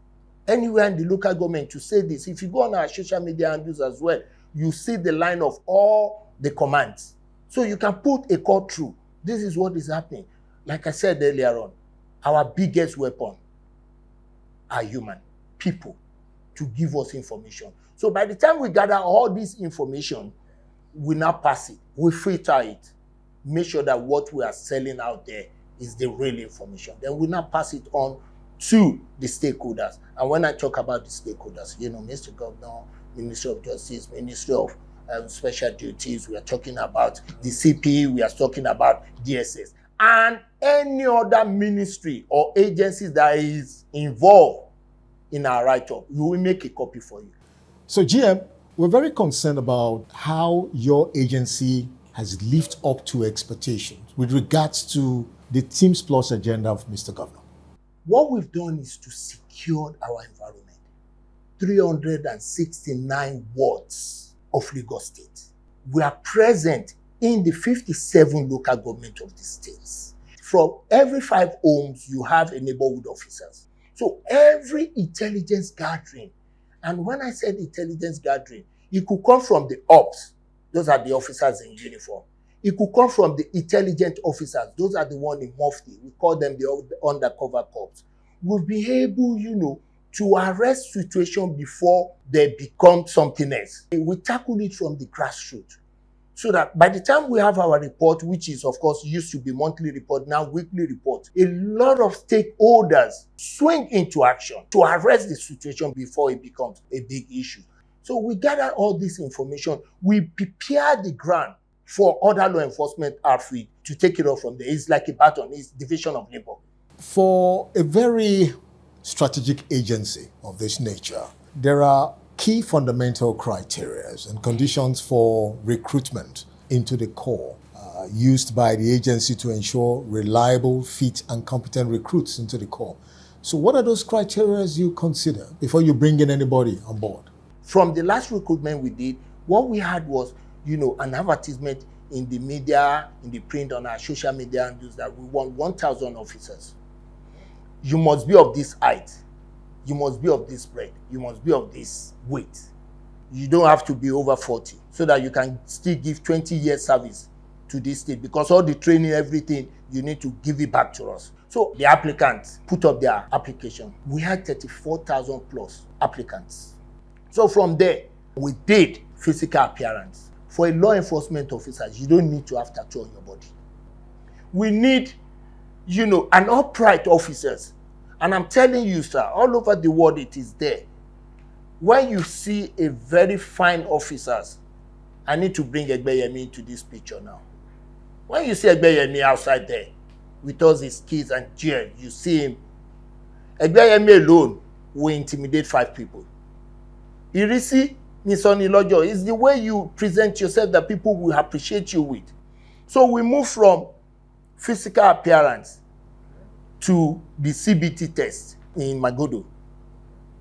S10: anywhere in the local government to say this. If you go on our social media handles as well, you see the line of all the commands. So you can put a call through. This is what is happening. Like I said earlier on, our biggest weapon are human, people, to give us information. So by the time we gather all this information, we now pass it, we filter it, make sure that what we are selling out there is the real information. Then we now pass it on to the stakeholders. And when I talk about the stakeholders, Mr. Governor, Ministry of Justice, Ministry of Special Duties, we are talking about the CP, we are talking about DSS, and any other ministry or agencies that is involved in our write-up, we will make a copy for you.
S1: So GM, we're very concerned about how your agency has lived up to expectations with regards to the Teams Plus agenda of Mr. Governor.
S10: What we've done is to secure our environment. 369 wards of Lagos State. We are present in the 57 local government of the states. From every 5 homes, you have a neighborhood officers. So every intelligence gathering, and when I said intelligence gathering, it could come from the ops. Those are the officers in uniform. It could come from the intelligent officers. Those are the ones in mufti. We call them the undercover cops. We'll be able, to arrest situation before they become something else. We tackle it from the grassroots. So that by the time we have our report, which is, of course, used to be monthly report, now weekly report, a lot of stakeholders swing into action to arrest the situation before it becomes a big issue. So we gather all this information. We prepare the ground for other law enforcement outfit to take it off from there. It's like a baton. It's division of labor.
S1: For a very strategic agency of this nature, there are key fundamental criteria and conditions for recruitment into the corps used by the agency to ensure reliable, fit, and competent recruits into the corps. So what are those criteria you consider before you bring in anybody on board?
S10: From the last recruitment we did, what we had was, an advertisement in the media, in the print, on our social media, and that we want 1,000 officers. You must be of this height. You must be of this breadth. You must be of this weight. You don't have to be over 40 so that you can still give 20 years service to this state, because all the training, everything, you need to give it back to us. So the applicants put up their application. We had 34,000 plus applicants. So from there, we did physical appearance. For a law enforcement officer, you don't need to have tattoo on your body. We need, an upright officers. And I'm telling you, sir, all over the world it is there. When you see a very fine officers, I need to bring Egbeyemi into this picture now. When you see Egbeyemi outside there, with all his kids and cheer, you see him. Egbeyemi alone will intimidate 5 people. Irisi Nisonilojo is the way you present yourself that people will appreciate you with. So we move from physical appearance to the CBT test in Magodo.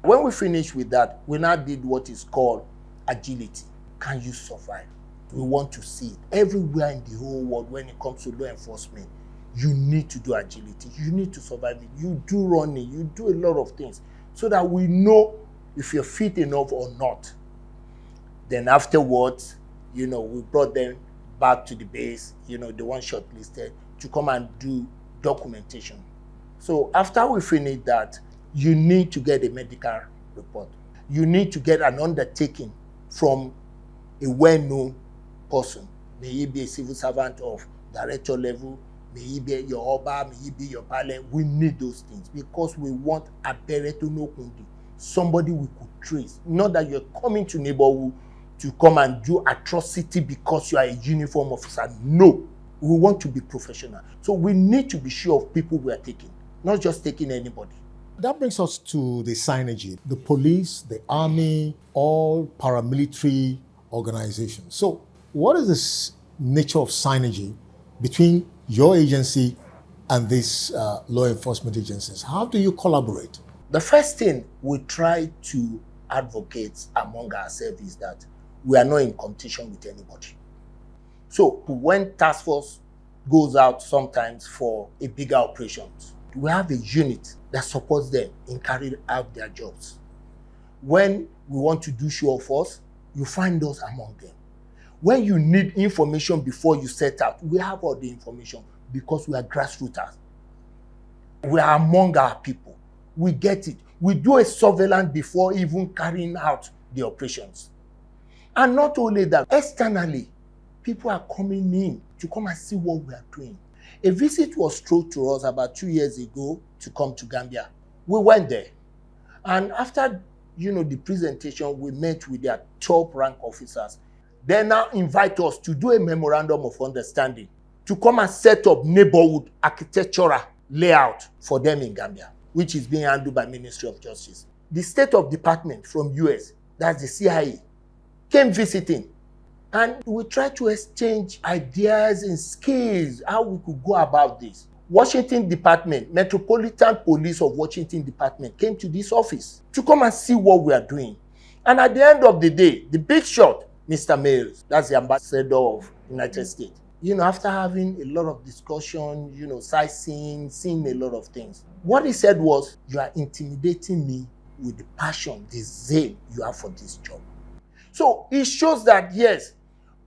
S10: When we finish with that, we now did what is called agility. Can you survive? We want to see it everywhere in the whole world. When it comes to law enforcement, you need to do agility. You need to survive it. You do running. You do a lot of things so that we know if you're fit enough or not. Then afterwards, we brought them back to the base, the one shortlisted, to come and do documentation. So after we finish that, you need to get a medical report. You need to get an undertaking from a well-known person. May he be a civil servant of director level, may he be your Oba, may he be your parliament. We need those things because we want a Bereto no Kundi, somebody we could trace. Not that you're coming to neighborhood to come and do atrocity because you are a uniform officer. No, we want to be professional. So we need to be sure of people we are taking, not just taking anybody.
S1: That brings us to the synergy, the police, the army, all paramilitary organizations. So what is this nature of synergy between your agency and these law enforcement agencies? How do you collaborate?
S10: The first thing we try to advocate among ourselves is that we are not in competition with anybody. So when task force goes out sometimes for a bigger operations, we have a unit that supports them in carrying out their jobs. When we want to do show of force, you find us among them. When you need information before you set out, we have all the information because we are grassrooters. We are among our people. We get it. We do a surveillance before even carrying out the operations. And not only that, externally, people are coming in to come and see what we are doing. A visit was thrown to us about 2 years ago to come to Gambia. We went there. And after, the presentation, we met with their top rank officers. They now invite us to do a memorandum of understanding to come and set up neighborhood architectural layout for them in Gambia, which is being handled by Ministry of Justice. The State of Department from US, that's the CIA, came visiting. And we tried to exchange ideas and skills, how we could go about this. Washington Department, Metropolitan Police of Washington Department came to this office to come and see what we are doing. And at the end of the day, the big shot, Mr. Mills, that's the ambassador of United States, after having a lot of discussion, sightseeing, seeing a lot of things, what he said was, you are intimidating me with the passion, the zeal you have for this job. So it shows that, yes,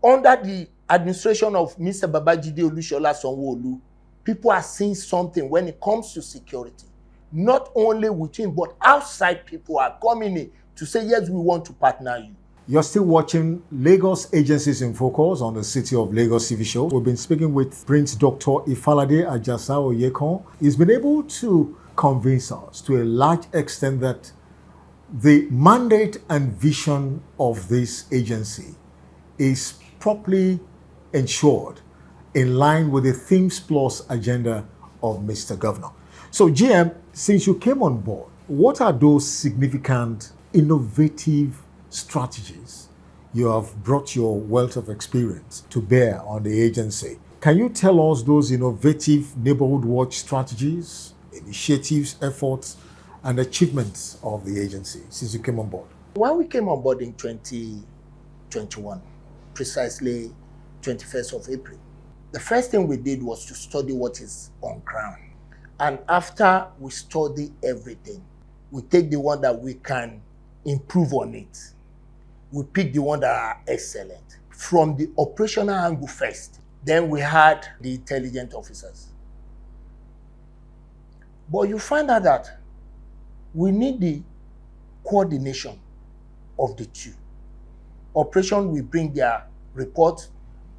S10: under the administration of Mr. Babajide Olushola Sanwo-Olu, people are seeing something when it comes to security. Not only within, but outside people are coming in to say, yes, we want to partner you.
S1: You're still watching Lagos Agencies in Focus on the City of Lagos TV show. We've been speaking with Prince Dr. Ifalade Ajasa Oyekon. He's been able to convince us to a large extent that the mandate and vision of this agency is properly ensured in line with the Themes Plus agenda of Mr. Governor. So GM, since you came on board, what are those significant, innovative strategies you have brought your wealth of experience to bear on the agency? Can you tell us those innovative neighborhood watch strategies, initiatives, efforts, and achievements of the agency since you came on board?
S10: When we came on board in 2021, precisely 21st of April, the first thing we did was to study what is on ground. And after we study everything, we take the one that we can improve on it. We pick the one that are excellent. From the operational angle first, then we had the intelligent officers. But you find out that we need the coordination of the two. Operation will bring their report,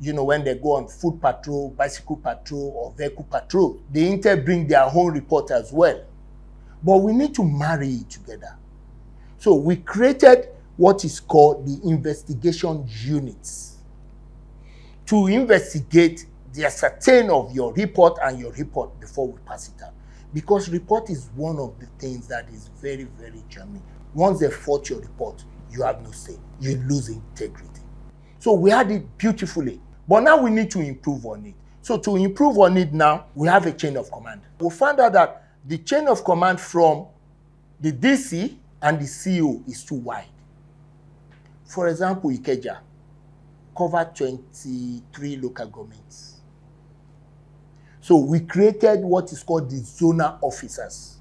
S10: when they go on foot patrol, bicycle patrol, or vehicle patrol. The Intel bring their own report as well. But we need to marry it together. So we created what is called the investigation units to investigate the ascertain of your report and your report before we pass it out. Because report is one of the things that is very, very germane. Once they fault your report, you have no say. You lose integrity. So we had it beautifully. But now we need to improve on it. So to improve on it now, we have a chain of command. We found out that the chain of command from the DC and the CEO is too wide. For example, Ikeja covered 23 local governments. So we created what is called the zonal officers.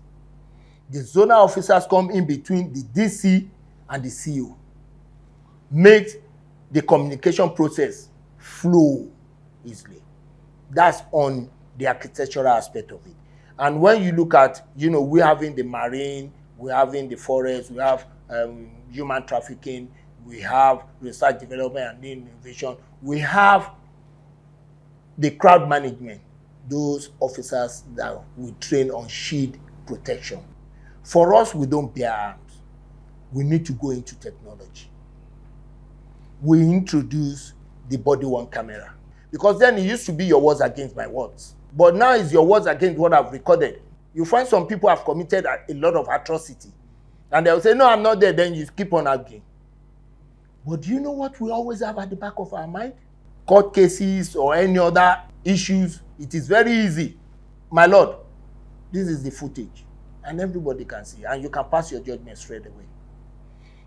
S10: The zonal officers come in between the DC and the CEO. Make the communication process flow easily. That's on the architectural aspect of it. And when you look at, we're having the marine, we're having the forest, we have human trafficking, we have research development and innovation, we have the crowd management, those officers that we train on shield protection. For us, we don't bear arms. We need to go into technology. We introduce the body-worn camera. Because then it used to be your words against my words. But now it's your words against what I've recorded. You find some people have committed a lot of atrocity. And they'll say, no, I'm not there. Then you keep on arguing. But do you know what we always have at the back of our mind? Court cases or any other issues. It is very easy. My lord, this is the footage. And everybody can see. And you can pass your judgment straight away.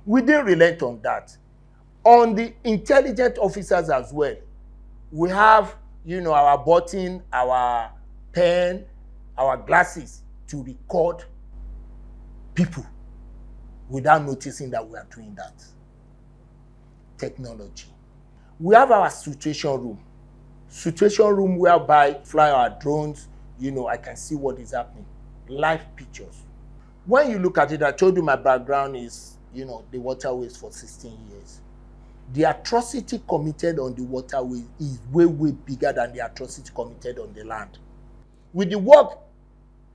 S10: We didn't relent on that. On the intelligent officers as well, we have, our button, our pen, our glasses to record people without noticing that we are doing that. Technology. We have our situation room. Situation room whereby fly our drones, I can see what is happening. Live pictures. When you look at it, I told you my background is, the waterways for 16 years. The atrocity committed on the waterway is way, way bigger than the atrocity committed on the land. With the work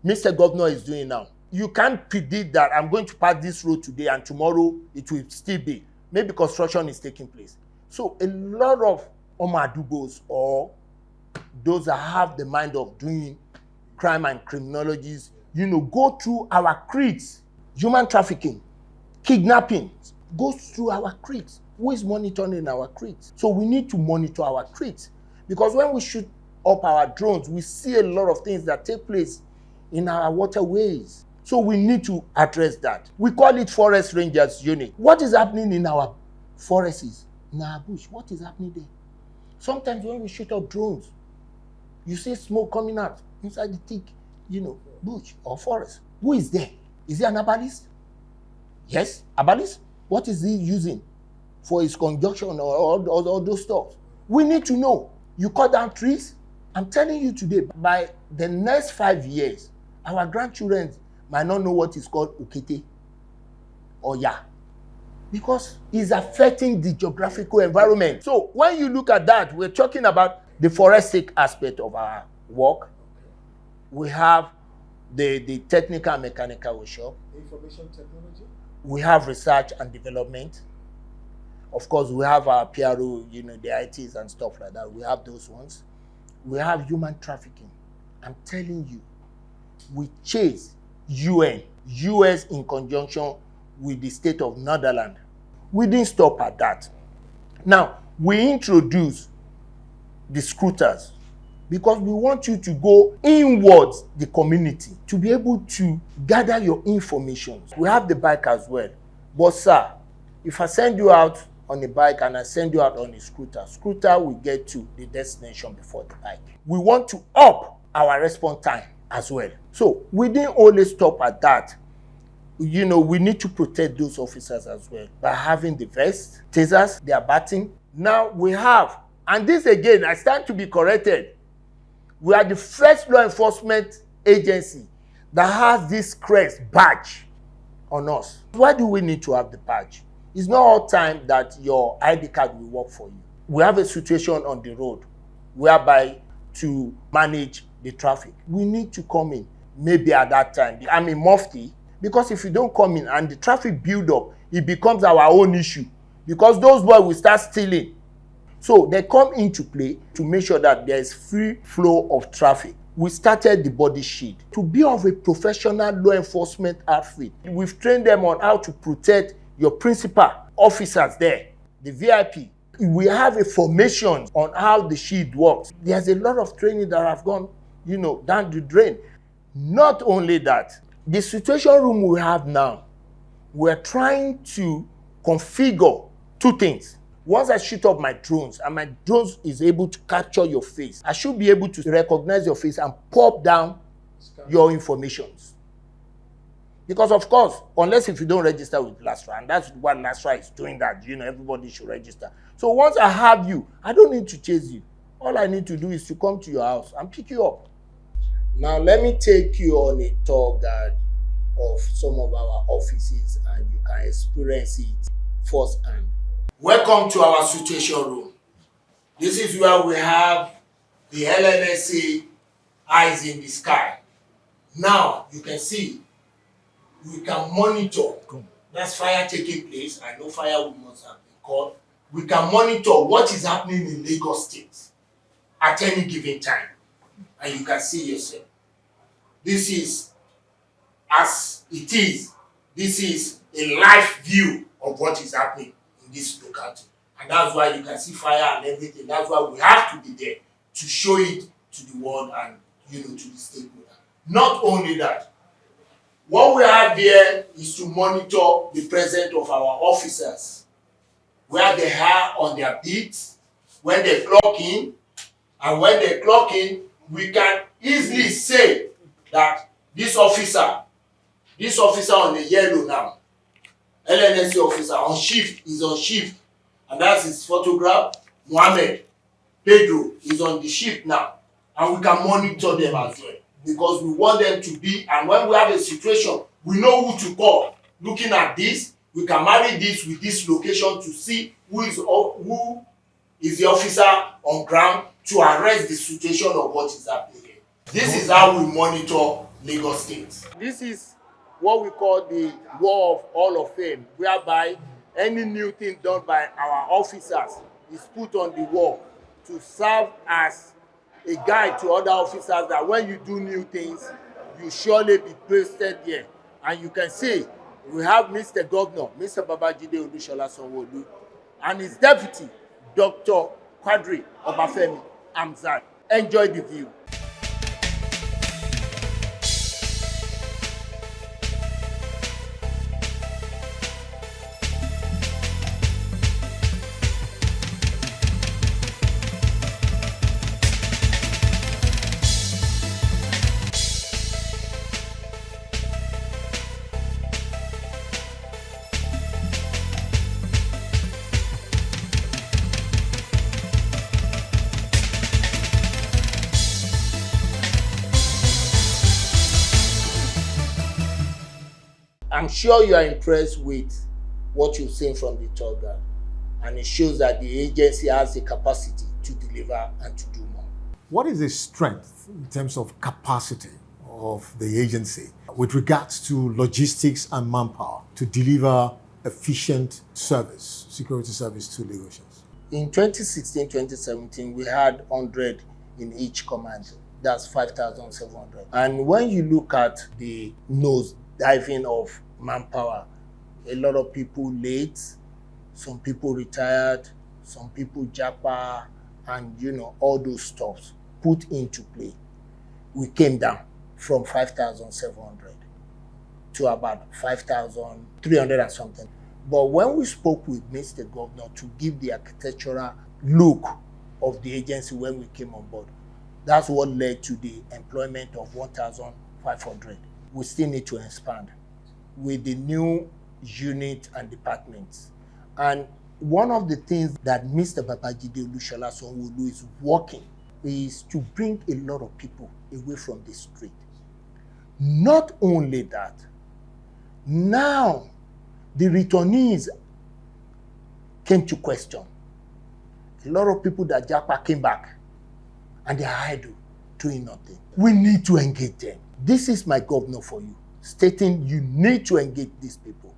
S10: Mr. Governor is doing now, you can't predict that I'm going to pass this road today and tomorrow it will still be. Maybe construction is taking place. So a lot of Omadubos or those that have the mind of doing crime and criminologies, go through our creeds. Human trafficking, kidnapping goes through our creeds. Who is monitoring our creeds? So we need to monitor our creeds. Because when we shoot up our drones, we see a lot of things that take place in our waterways. So we need to address that. We call it Forest Rangers Unit. What is happening in our forests, in our bush? What is happening there? Sometimes when we shoot up drones, you see smoke coming out inside the thick, bush or forest. Who is there? Is he an herbalist? Yes, herbalist. What is he using for his conjunction or all those stuff? We need to know. You cut down trees. I'm telling you today, by the next 5 years, our grandchildren might not know what is called Ukete or Ya, because it's affecting the geographical environment. So when you look at that, we're talking about the forensic aspect of our work. We have the technical and mechanical workshop.
S1: Information technology.
S10: We have research and development. Of course, we have our PRO, the ITs and stuff like that. We have those ones. We have human trafficking. I'm telling you, we chase US in conjunction with the state of Netherlands. We didn't stop at that. Now, we introduce the scruters because we want you to go inwards the community to be able to gather your information. We have the bike as well. But sir, if I send you out on a bike and I send you out on a scooter will get to the destination before the bike. We want to up our response time as well. So we didn't only stop at that. We need to protect those officers as well by having the vest, tasers, their batting. Now we have, and this again, I stand to be corrected. We are the first law enforcement agency that has this crest badge on us. Why do we need to have the badge? It's not all time that your ID card will work for you. We have a situation on the road whereby to manage the traffic, we need to come in maybe at that time. I'm in mufti, because if you don't come in and the traffic build up, it becomes our own issue, because those boys will start stealing. So they come into play to make sure that there is free flow of traffic. We started the body shield to be of a professional law enforcement outfit. We've trained them on how to protect your principal officers there, the VIP. We have a formation on how the shield works. There's a lot of training that have gone, down the drain. Not only that, the situation room we have now, we're trying to configure two things. Once I shoot up my drones and my drones is able to capture your face, I should be able to recognize your face and pop down your informations. Because of course, unless if you don't register with LASTRA, and that's what LASTRA is doing, that, everybody should register. So once I have you, I don't need to chase you. All I need to do is to come to your house and pick you up. Now let me take you on a tour guide of some of our offices and you can experience it firsthand. Welcome to our situation room. This is where we have the NNPC eyes in the sky. Now you can see, we can monitor. That's fire taking place. I know fire must have been called. We can monitor what is happening in Lagos State at any given time. And you can see yourself. This is as it is. This is a live view of what is happening in this locality. And that's why you can see fire and everything. That's why we have to be there to show it to the world and, to the stakeholder. Not only that, what we have here is to monitor the presence of our officers, where they are on their beats, when they clock in, and when they clock in, we can easily say that this officer on the yellow now, LNSC officer on shift, is on shift, and that's his photograph. Mohammed Pedro is on the shift now, and we can monitor them as well, because we want them to be, and when we have a situation, we know who to call. Looking at this, we can marry this with this location to see who is the officer on ground to arrest the situation of what is happening here. This is how we monitor Lagos State. This is what we call the Wall of Hall of Fame, whereby any new thing done by our officers is put on the wall to serve as a guide to other officers that when you do new things, you surely be pasted here. And you can see we have Mr. Governor, Mr. Babajide Olusola Sanwo-Olu, and his deputy, Dr. Quadri Obafemi Amzad. Enjoy the view. I'm sure you are impressed with what you've seen from the tour guide, and it shows that the agency has the capacity to deliver and to do more.
S1: What is the strength in terms of capacity of the agency with regards to logistics and manpower to deliver efficient service, security service to Lagosians?
S10: In 2016-2017, we had 100 in each command. That's 5,700. And when you look at the nose diving of manpower, a lot of people late, some people retired, some people japa, and all those stuffs put into play. We came down from 5,700 to about 5,300 and something. But when we spoke with Mr. Governor to give the architectural look of the agency when we came on board, that's what led to the employment of 1,500. We still need to expand with the new unit and departments. And one of the things that Mr. Babajide Olusola Sanwo-Olu is working is to bring a lot of people away from the street. Not only that, now the returnees came to question. A lot of people that Japa came back and they are idle, doing nothing. We need to engage them. This is my governor for you, stating you need to engage these people.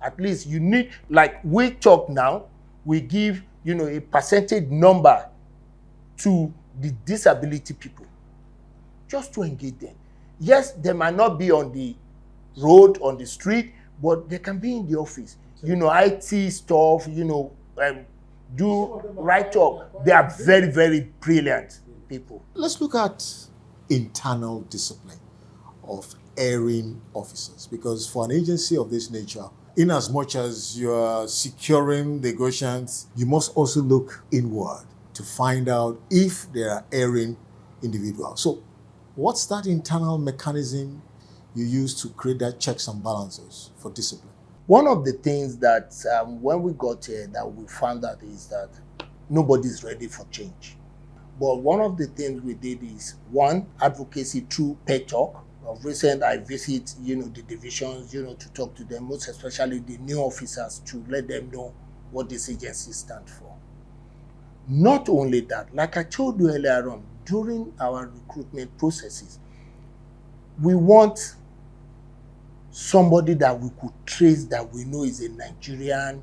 S10: At least you need, like we talk now, we give, a percentage number to the disability people, just to engage them. Yes, they might not be on the road, on the street, but they can be in the office. IT stuff, do write up. They are very, very brilliant people.
S1: Let's look at internal discipline of erring officers, because for an agency of this nature, in as much as you are securing negotiations, you must also look inward to find out if there are erring individuals. So what's that internal mechanism you use to create that checks and balances for discipline?
S10: One of the things that when we got here that we found out is that nobody's ready for change. But one of the things we did is, one, advocacy through pet talk. Of recent, I visit, the divisions, to talk to them, most especially the new officers, to let them know what this agency stands for. Not only that, like I told you earlier on, during our recruitment processes, we want somebody that we could trace, that we know is a Nigerian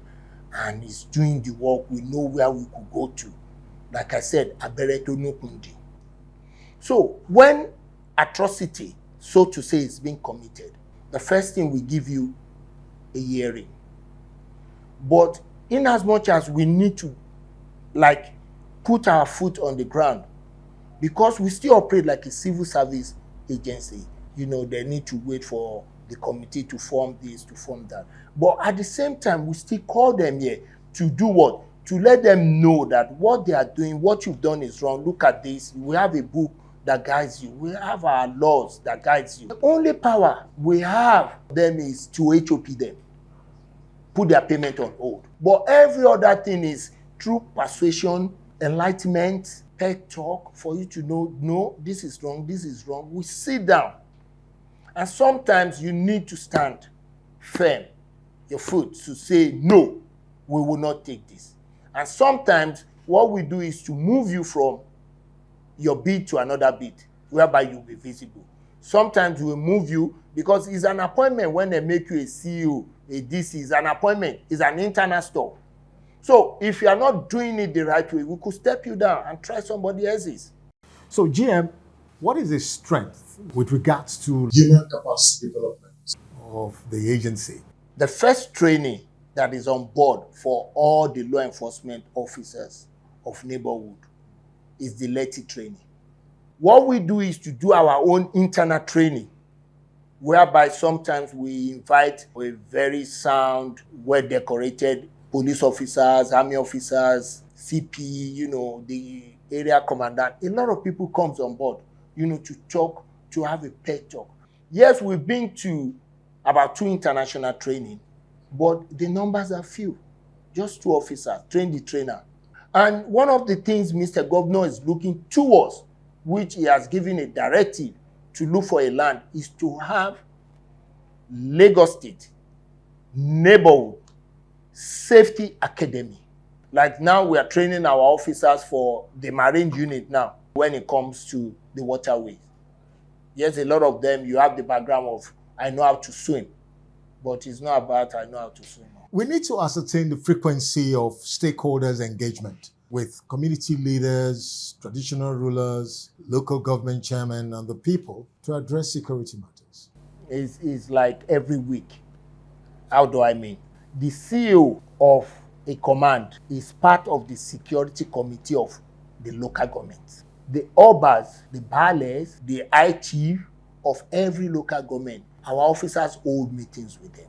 S10: and is doing the work, we know where we could go to. Like I said, Abereto no Kundi. So when atrocity, so to say, is being committed, the first thing we give you a hearing. But in as much as we need to put our foot on the ground, because we still operate like a civil service agency, they need to wait for the committee to form this, to form that. But at the same time, we still call them here to do what? To let them know that what they are doing, what you've done is wrong. Look at this. We have a book that guides you. We have our laws that guides you. The only power we have them is to HOP them, put their payment on hold. But every other thing is through persuasion, enlightenment, pet talk, for you to know, no, this is wrong, this is wrong. We sit down. And sometimes you need to stand firm, your foot, to say, no, we will not take this. And sometimes what we do is to move you from your beat to another beat, whereby you'll be visible. Sometimes we move you because it's an appointment when they make you a CEO, a DC, it's an appointment, it's an internal stuff. So if you are not doing it the right way, we could step you down and try somebody else's.
S1: So GM, what is the strength with regards to human capacity development of the agency?
S10: The first training that is on board for all the law enforcement officers of neighborhood is the LETI training. What we do is to do our own internal training, whereby sometimes we invite a very sound, well-decorated police officers, army officers, CP, the area commandant. A lot of people comes on board, to talk, to have a pet talk. Yes, we've been to about 2 international training, but the numbers are few. Just 2 officers, train the trainer. And one of the things Mr. Governor is looking towards, which he has given a directive to look for a land, is to have Lagos State Neighborhood Safety Academy. Like now we are training our officers for the marine unit now when it comes to the waterways. Yes, a lot of them, you have the background of, I know how to swim, but it's not about I know how to swim.
S1: We need to ascertain the frequency of stakeholders' engagement with community leaders, traditional rulers, local government chairmen, and the people to address security matters.
S10: It's like every week. How do I mean? The CEO of a command is part of the security committee of the local government. The obas, the baales, the high chief of every local government, our officers hold meetings with them.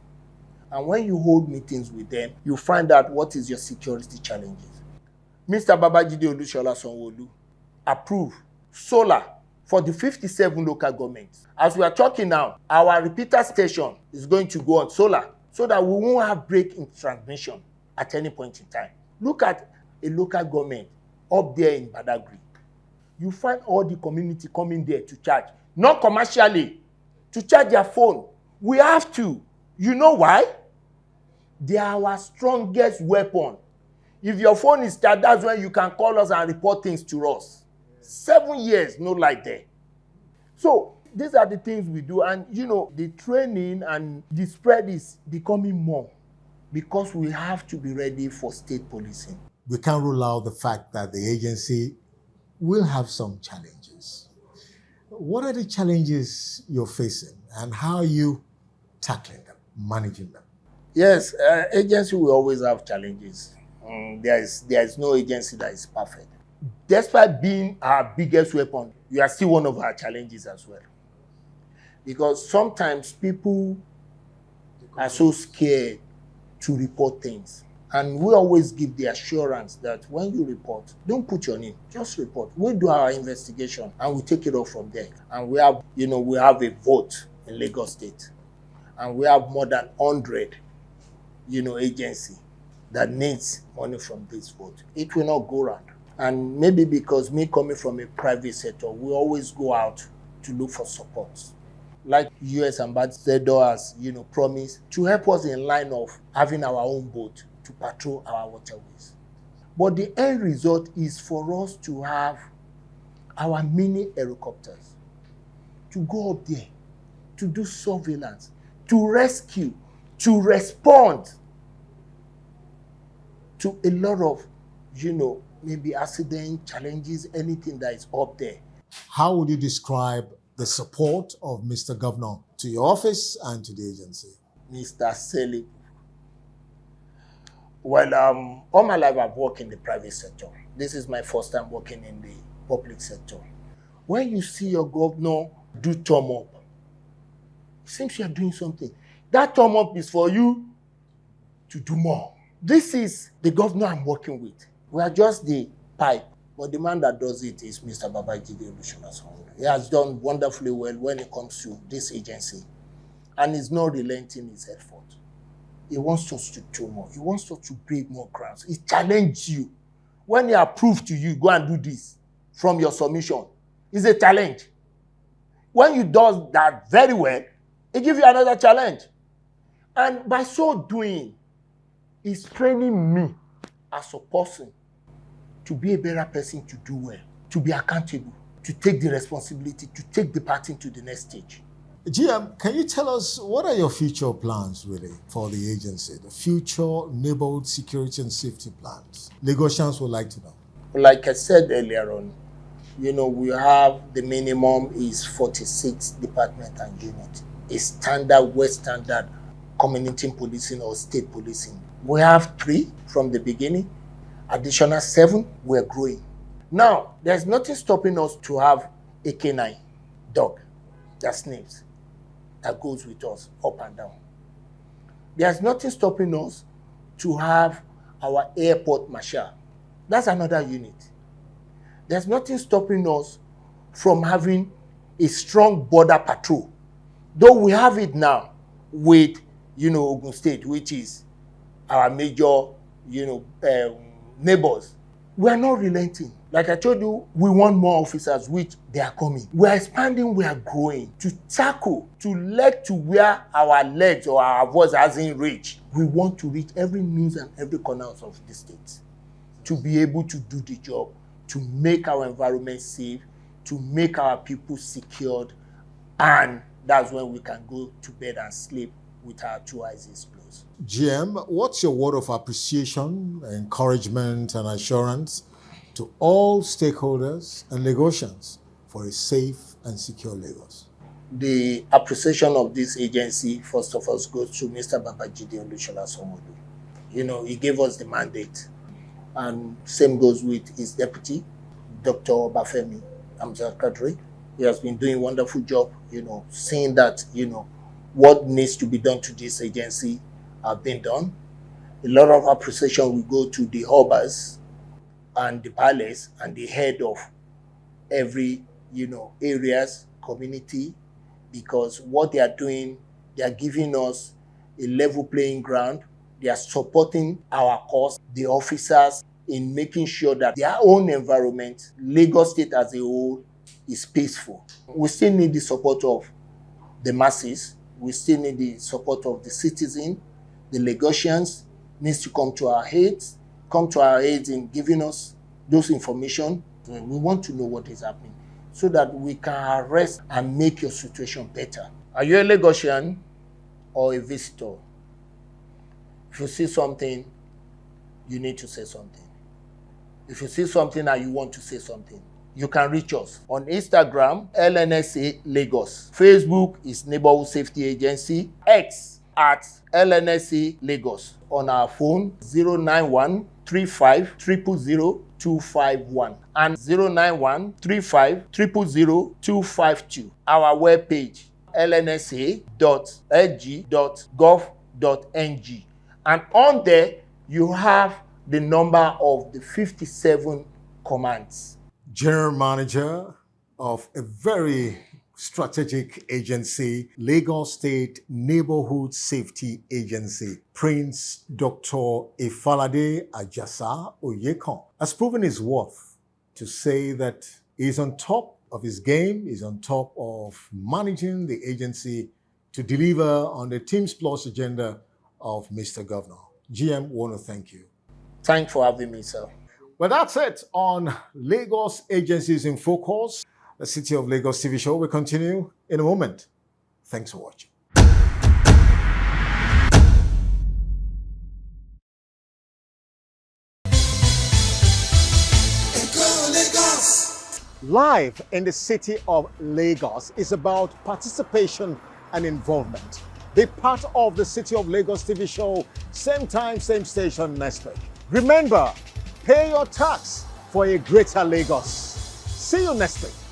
S10: And when you hold meetings with them, you find out what is your security challenges. Mr. Babajide Olushola Sanwo-Olu approved solar for the 57 local governments. As we are talking now, our repeater station is going to go on solar so that we won't have break in transmission at any point in time. Look at a local government up there in Badagry. You find all the community coming there to charge, not commercially, to charge their phone. We have to. You know why? They are our strongest weapon. If your phone is charged, that's when you can call us and report things to us. 7 years, no light there. So these are the things we do. And, the training and the spread is becoming more because we have to be ready for state policing.
S1: We can't rule out the fact that the agency will have some challenges. What are the challenges you're facing and how are you tackling them, managing them?
S10: Yes, agency will always have challenges. There is no agency that is perfect. Despite being our biggest weapon, you are still one of our challenges as well. Because sometimes people are so scared to report things. And we always give the assurance that when you report, don't put your name, just report. We'll do our investigation and we take it off from there. And we have a vote in Lagos State. And we have more than 100, agency that needs money from this vote. It will not go round. And maybe because me coming from a private sector, we always go out to look for support. Like US ambassador has, promised to help us in line of having our own boat to patrol our waterways. But the end result is for us to have our mini helicopters to go up there, to do surveillance, to rescue, to respond to a lot of, maybe accident, challenges, anything that is up there.
S1: How would you describe the support of Mr. Governor to your office and to the agency?
S10: Mr. Selig. Well, all my life I've worked in the private sector. This is my first time working in the public sector. When you see your governor do thumb up, it seems you are doing something. That thumb up is for you to do more. This is the governor I'm working with. We are just the pipe, but the man that does it is Mr. Babajide Olusola. He has done wonderfully well when it comes to this agency, and he's not relenting his effort. He wants us to do more. He wants us to break more grounds. He challenges you. When he approves to you, go and do this from your submission. It's a challenge. When you do that very well, he gives you another challenge. And by so doing, he's training me as a person to be a better person, to do well, to be accountable, to take the responsibility, to take the party to the next stage.
S1: GM, can you tell us what are your future plans really for the agency, the future neighborhood security and safety plans? Lagosians would like to know.
S10: Like I said earlier on, we have the minimum is 46 department and unit. A standard, West standard community policing or state policing. We have 3 from the beginning. Additional 7, we're growing. Now, there's nothing stopping us to have a canine dog that sniffs, that goes with us up and down. There's nothing stopping us to have our airport marshal. That's another unit. There's nothing stopping us from having a strong border patrol. Though we have it now with, Ogun State, which is our major, neighbors. We are not relenting. Like I told you, we want more officers, which they are coming. We are expanding, we are growing to tackle, to leg to where our legs or our voice hasn't reached. We want to reach every news and every corner of the state to be able to do the job, to make our environment safe, to make our people secured, and that's when we can go to bed and sleep with our 2 eyes closed.
S1: GM, what's your word of appreciation, encouragement, and assurance to all stakeholders and Lagosians for a safe and secure Lagos?
S10: The appreciation of this agency, first of all, goes to Mr. Babajide Olusola. He gave us the mandate, and same goes with his deputy, Dr. Obafemi Amzakadri. He has been doing a wonderful job, seeing that, what needs to be done to this agency have been done. A lot of appreciation will go to the harbors and the palace and the head of every, areas, community, because what they are doing, they are giving us a level playing ground. They are supporting our cause, the officers, in making sure that their own environment, Lagos State as a whole, is peaceful. We still need the support of the masses. We still need the support of the citizen. The Lagosians needs to come to our aid in giving us those information. We want to know what is happening so that we can arrest and make your situation better. Are you a Lagosian or a visitor? If you see something, you need to say something. If you see something and you want to say something, you can reach us on Instagram, LNSA Lagos. Facebook is Neighborhood Safety Agency. X at LNSA Lagos. On our phone, 091 35 000 251 and 091 35 000 252. Our webpage, lnsa.lg.gov.ng. And on there, you have the number of the 57 commands.
S1: General Manager of a very strategic agency, Lagos State Neighborhood Safety Agency, Prince Dr. Ifalade Ajasa Oyekon, has proven his worth to say that he's on top of his game, he's on top of managing the agency to deliver on the Teams Plus agenda of Mr. Governor. GM, want to thank you.
S10: Thanks for having me, sir.
S1: Well, that's it on Lagos Agencies in Focus. The City of Lagos TV show will continue in a moment. Thanks for watching. Live in the City of Lagos is about participation and involvement. Be part of the City of Lagos TV show, same time, same station next week. Remember, pay your tax for a greater Lagos. See you next week.